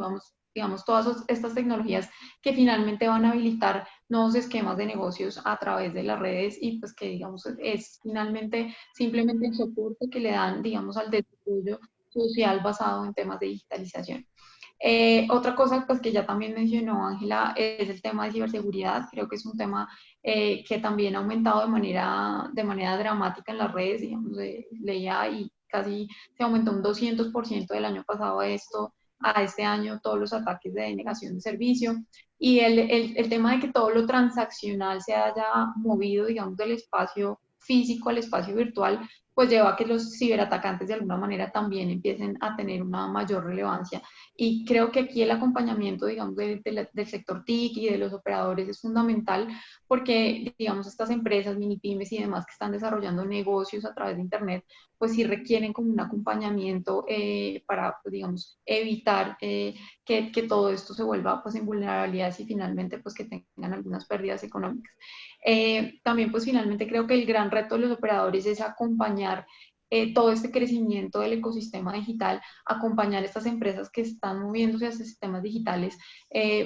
digamos, todas estas tecnologías que finalmente van a habilitar nuevos esquemas de negocios a través de las redes y pues que digamos es finalmente simplemente el soporte que le dan, digamos, al desarrollo social basado en temas de digitalización. Otra cosa pues, que ya también mencionó Ángela es el tema de ciberseguridad. Creo que es un tema que también ha aumentado de manera dramática en las redes. Digamos, leía y casi se aumentó un 200% del año pasado a este año todos los ataques de denegación de servicio. Y el tema de que todo lo transaccional se haya movido, digamos, del espacio físico al espacio virtual, pues lleva a que los ciberatacantes de alguna manera también empiecen a tener una mayor relevancia. Y creo que aquí el acompañamiento, digamos, del sector TIC y de los operadores es fundamental porque, digamos, estas empresas, mini pymes y demás que están desarrollando negocios a través de Internet, pues sí requieren como un acompañamiento para, pues, digamos, evitar que todo esto se vuelva pues en vulnerabilidades y finalmente pues que tengan algunas pérdidas económicas. También pues finalmente creo que el gran reto de los operadores es acompañar todo este crecimiento del ecosistema digital, acompañar a estas empresas que están moviéndose hacia sistemas digitales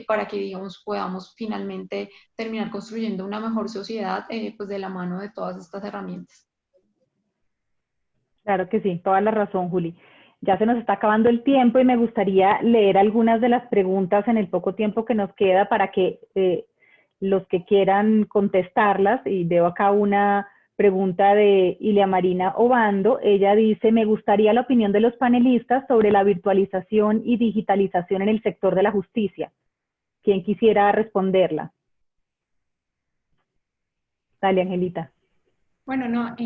para que, digamos, podamos finalmente terminar construyendo una mejor sociedad pues de la mano de todas estas herramientas. Claro que sí, toda la razón, Juli. Ya se nos está acabando el tiempo y me gustaría leer algunas de las preguntas en el poco tiempo que nos queda para que los que quieran contestarlas, y veo acá una pregunta de Ilia Marina Obando. Ella dice: me gustaría la opinión de los panelistas sobre la virtualización y digitalización en el sector de la justicia. ¿Quién quisiera responderla? Dale, Angelita. Bueno, no,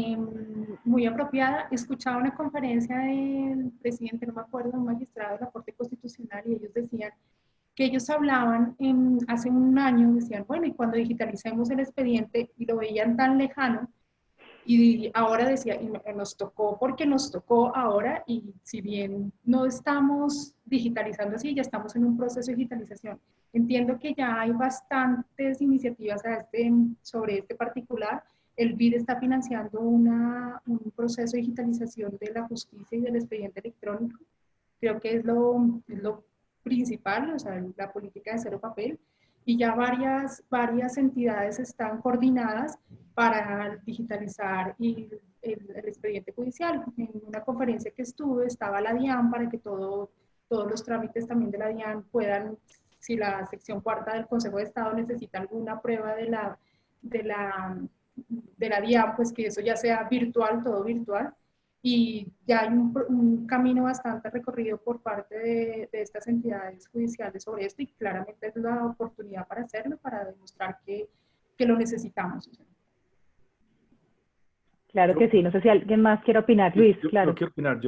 muy apropiada. Escuchaba una conferencia del presidente, no me acuerdo, un magistrado de la Corte Constitucional, y ellos decían que ellos hablaban hace un año, decían, bueno, y cuando digitalicemos el expediente, y lo veían tan lejano, y ahora decía, y nos tocó porque nos tocó ahora, y si bien no estamos digitalizando así, ya estamos en un proceso de digitalización. Entiendo que ya hay bastantes iniciativas sobre este particular. El BID está financiando un proceso de digitalización de la justicia y del expediente electrónico. Creo que es lo principal, o sea, la política de cero papel. Y ya varias entidades están coordinadas para digitalizar el expediente judicial. En una conferencia que estuve estaba la DIAN para que todos los trámites también de la DIAN puedan, si la sección cuarta del Consejo de Estado necesita alguna prueba de la DIAN, pues que eso ya sea virtual, todo virtual. Y ya hay un camino bastante recorrido por parte de estas entidades judiciales sobre esto, y claramente es la oportunidad para hacerlo, para demostrar que lo necesitamos. Claro que sí, no sé si alguien más quiere opinar, Luis, claro. Yo quiero opinar,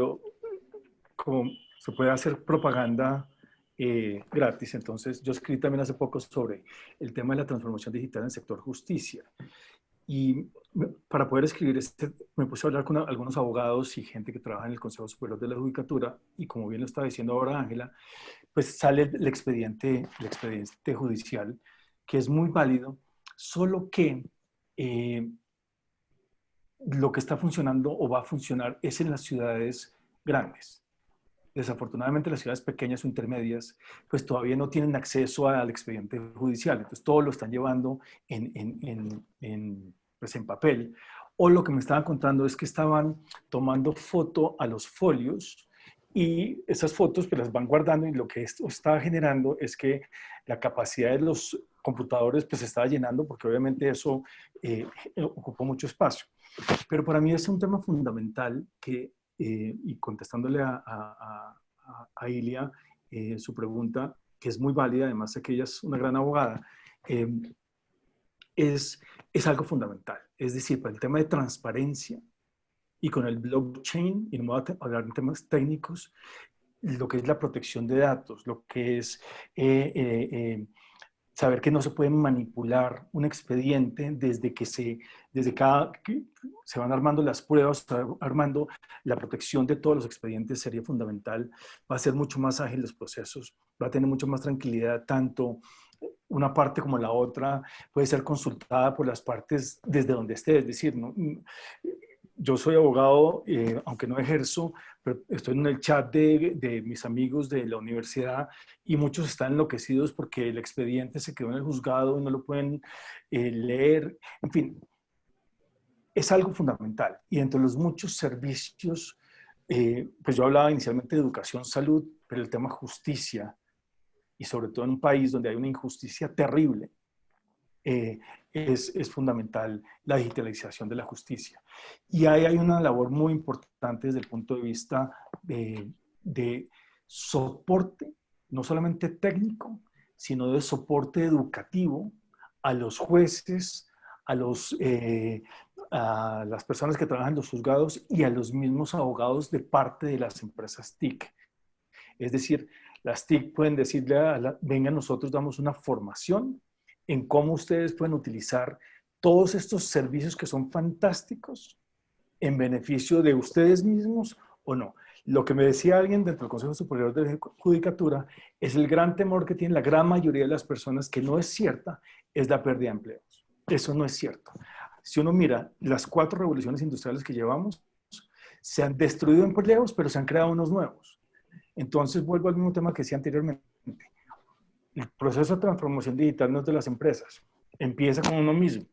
como se puede hacer propaganda gratis, entonces yo escribí también hace poco sobre el tema de la transformación digital en el sector justicia. Y para poder escribir me puse a hablar con algunos abogados y gente que trabaja en el Consejo Superior de la Judicatura, y como bien lo estaba diciendo ahora Ángela, pues sale el expediente judicial, que es muy válido, solo que lo que está funcionando o va a funcionar es en las ciudades grandes. Desafortunadamente las ciudades pequeñas o intermedias pues todavía no tienen acceso al expediente judicial, entonces todo lo están llevando pues en papel. O lo que me estaban contando es que estaban tomando foto a los folios, y esas fotos pues las van guardando, y lo que esto estaba generando es que la capacidad de los computadores pues se estaba llenando, porque obviamente eso ocupó mucho espacio. Pero para mí es un tema fundamental que, y contestándole a Ilia su pregunta, que es muy válida, además de que ella es una gran abogada, es algo fundamental. Es decir, para el tema de transparencia y con el blockchain, y no me voy a hablar en temas técnicos, lo que es la protección de datos, lo que es saber que no se puede manipular un expediente desde que se van armando las pruebas, armando la protección de todos los expedientes sería fundamental. Va a ser mucho más ágil los procesos, va a tener mucho más tranquilidad, tanto una parte como la otra puede ser consultada por las partes desde donde esté. Es decir, ¿no? Yo soy abogado, aunque no ejerzo, pero estoy en el chat de mis amigos de la universidad, y muchos están enloquecidos porque el expediente se quedó en el juzgado y no lo pueden leer. En fin, es algo fundamental. Y entre los muchos servicios, pues yo hablaba inicialmente de educación, salud, pero el tema justicia, y sobre todo en un país donde hay una injusticia terrible, es fundamental la digitalización de la justicia. Y ahí hay una labor muy importante desde el punto de vista de soporte, no solamente técnico, sino de soporte educativo a los jueces, a las personas que trabajan en los juzgados y a los mismos abogados de parte de las empresas TIC. Es decir, las TIC pueden decirle venga, nosotros damos una formación en cómo ustedes pueden utilizar todos estos servicios que son fantásticos en beneficio de ustedes mismos o no. Lo que me decía alguien dentro del Consejo Superior de la Judicatura es el gran temor que tiene la gran mayoría de las personas, que no es cierta, es la pérdida de empleos. Eso no es cierto. Si uno mira las 4 revoluciones industriales que llevamos, se han destruido empleos, pero se han creado unos nuevos. Entonces vuelvo al mismo tema que decía anteriormente. El proceso de transformación digital no es de las empresas, empieza con uno mismo.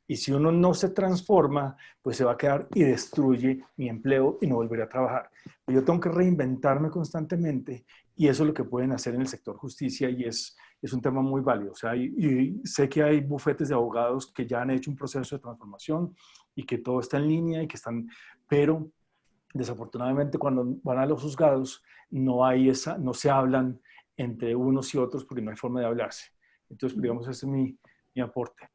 Y si uno no se transforma, pues se va a quedar y destruye mi empleo y no volveré a trabajar. Yo tengo que reinventarme constantemente, y eso es lo que pueden hacer en el sector justicia, y es un tema muy válido. O sea, y sé que hay bufetes de abogados que ya han hecho un proceso de transformación y que todo está en línea y que están, pero desafortunadamente cuando van a los juzgados no se hablan entre unos y otros porque no hay forma de hablarse. Entonces, digamos, ese es mi aporte.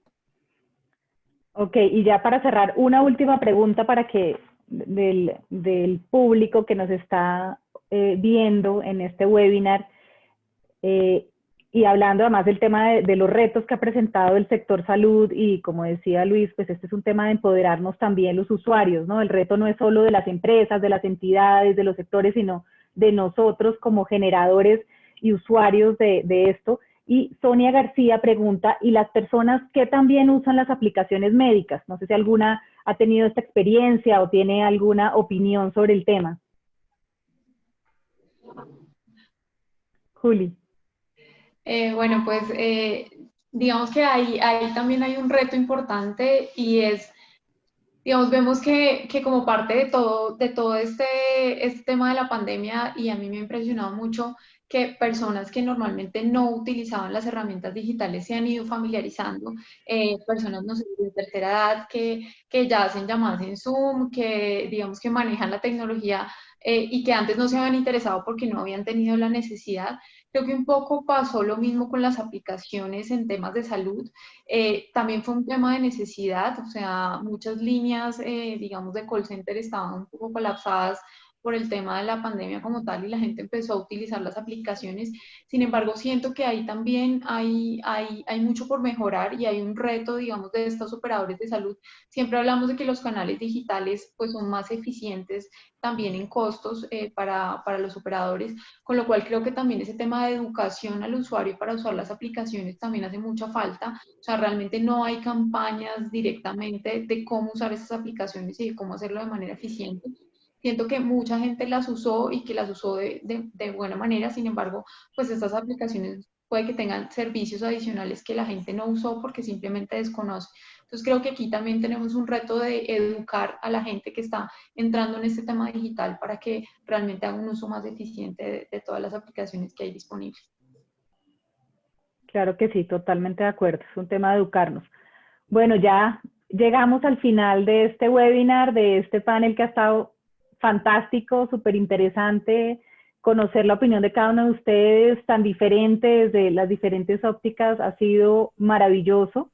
Ok, y ya para cerrar, una última pregunta para que del público que nos está viendo en este webinar, y hablando además del tema de los retos que ha presentado el sector salud, y como decía Luis, pues este es un tema de empoderarnos también los usuarios, ¿no? El reto no es solo de las empresas, de las entidades, de los sectores, sino de nosotros como generadores y usuarios de esto. Y Sonia García pregunta, ¿y las personas que también usan las aplicaciones médicas? No sé si alguna ha tenido esta experiencia o tiene alguna opinión sobre el tema. Juli. Bueno, pues digamos que ahí también hay un reto importante y es, digamos, vemos que como parte de todo este tema de la pandemia, y a mí me ha impresionado mucho que personas que normalmente no utilizaban las herramientas digitales se han ido familiarizando, personas, no sé, de tercera edad que ya hacen llamadas en Zoom, que digamos que manejan la tecnología y que antes no se habían interesado porque no habían tenido la necesidad. Creo que un poco pasó lo mismo con las aplicaciones en temas de salud. También fue un tema de necesidad, o sea, muchas líneas, digamos, de call center estaban un poco colapsadas por el tema de la pandemia como tal y la gente empezó a utilizar las aplicaciones. Sin embargo, siento que ahí también hay mucho por mejorar y hay un reto, digamos, de estos operadores de salud. Siempre hablamos de que los canales digitales pues son más eficientes también en costos para los operadores, con lo cual creo que también ese tema de educación al usuario para usar las aplicaciones también hace mucha falta. O sea, realmente no hay campañas directamente de cómo usar esas aplicaciones y de cómo hacerlo de manera eficiente. Siento que mucha gente las usó y que las usó de buena manera, sin embargo, pues estas aplicaciones puede que tengan servicios adicionales que la gente no usó porque simplemente desconoce. Entonces creo que aquí también tenemos un reto de educar a la gente que está entrando en este tema digital para que realmente haga un uso más eficiente de todas las aplicaciones que hay disponibles. Claro que sí, totalmente de acuerdo. Es un tema de educarnos. Bueno, ya llegamos al final de este webinar, de este panel que ha estado fantástico, súper interesante. Conocer la opinión de cada uno de ustedes, tan diferente desde las diferentes ópticas, ha sido maravilloso.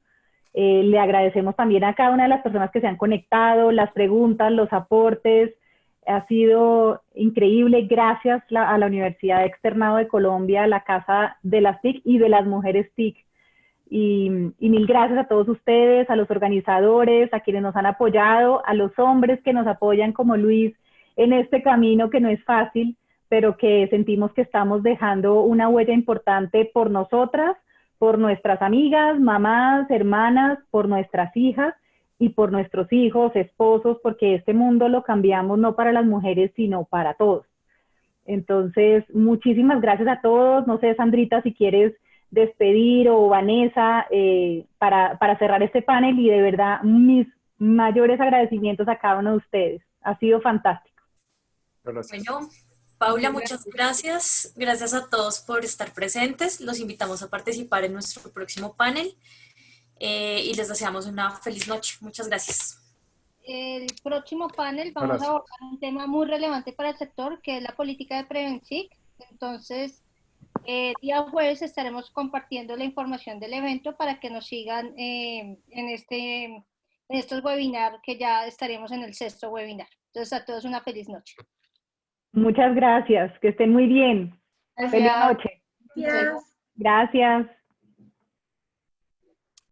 Le agradecemos también a cada una de las personas que se han conectado, las preguntas, los aportes. Ha sido increíble. Gracias a la Universidad Externado de Colombia, la Casa de las TIC y de las Mujeres TIC. Y mil gracias a todos ustedes, a los organizadores, a quienes nos han apoyado, a los hombres que nos apoyan como Luis en este camino que no es fácil, pero que sentimos que estamos dejando una huella importante por nosotras, por nuestras amigas, mamás, hermanas, por nuestras hijas y por nuestros hijos, esposos, porque este mundo lo cambiamos no para las mujeres, sino para todos. Entonces, muchísimas gracias a todos. No sé, Sandrita, si quieres despedir o Vanessa para cerrar este panel, y de verdad mis mayores agradecimientos a cada uno de ustedes. Ha sido fantástico. Gracias. Bueno, Paula, muchas gracias. Gracias a todos por estar presentes. Los invitamos a participar en nuestro próximo panel y les deseamos una feliz noche. Muchas gracias. El próximo panel vamos a abordar un tema muy relevante para el sector, que es la política de Prevensic. Entonces, día jueves estaremos compartiendo la información del evento para que nos sigan en estos webinars, que ya estaremos en el 6º webinar. Entonces, a todos una feliz noche. Muchas gracias, que estén muy bien. Gracias. Feliz noche. Gracias. Gracias.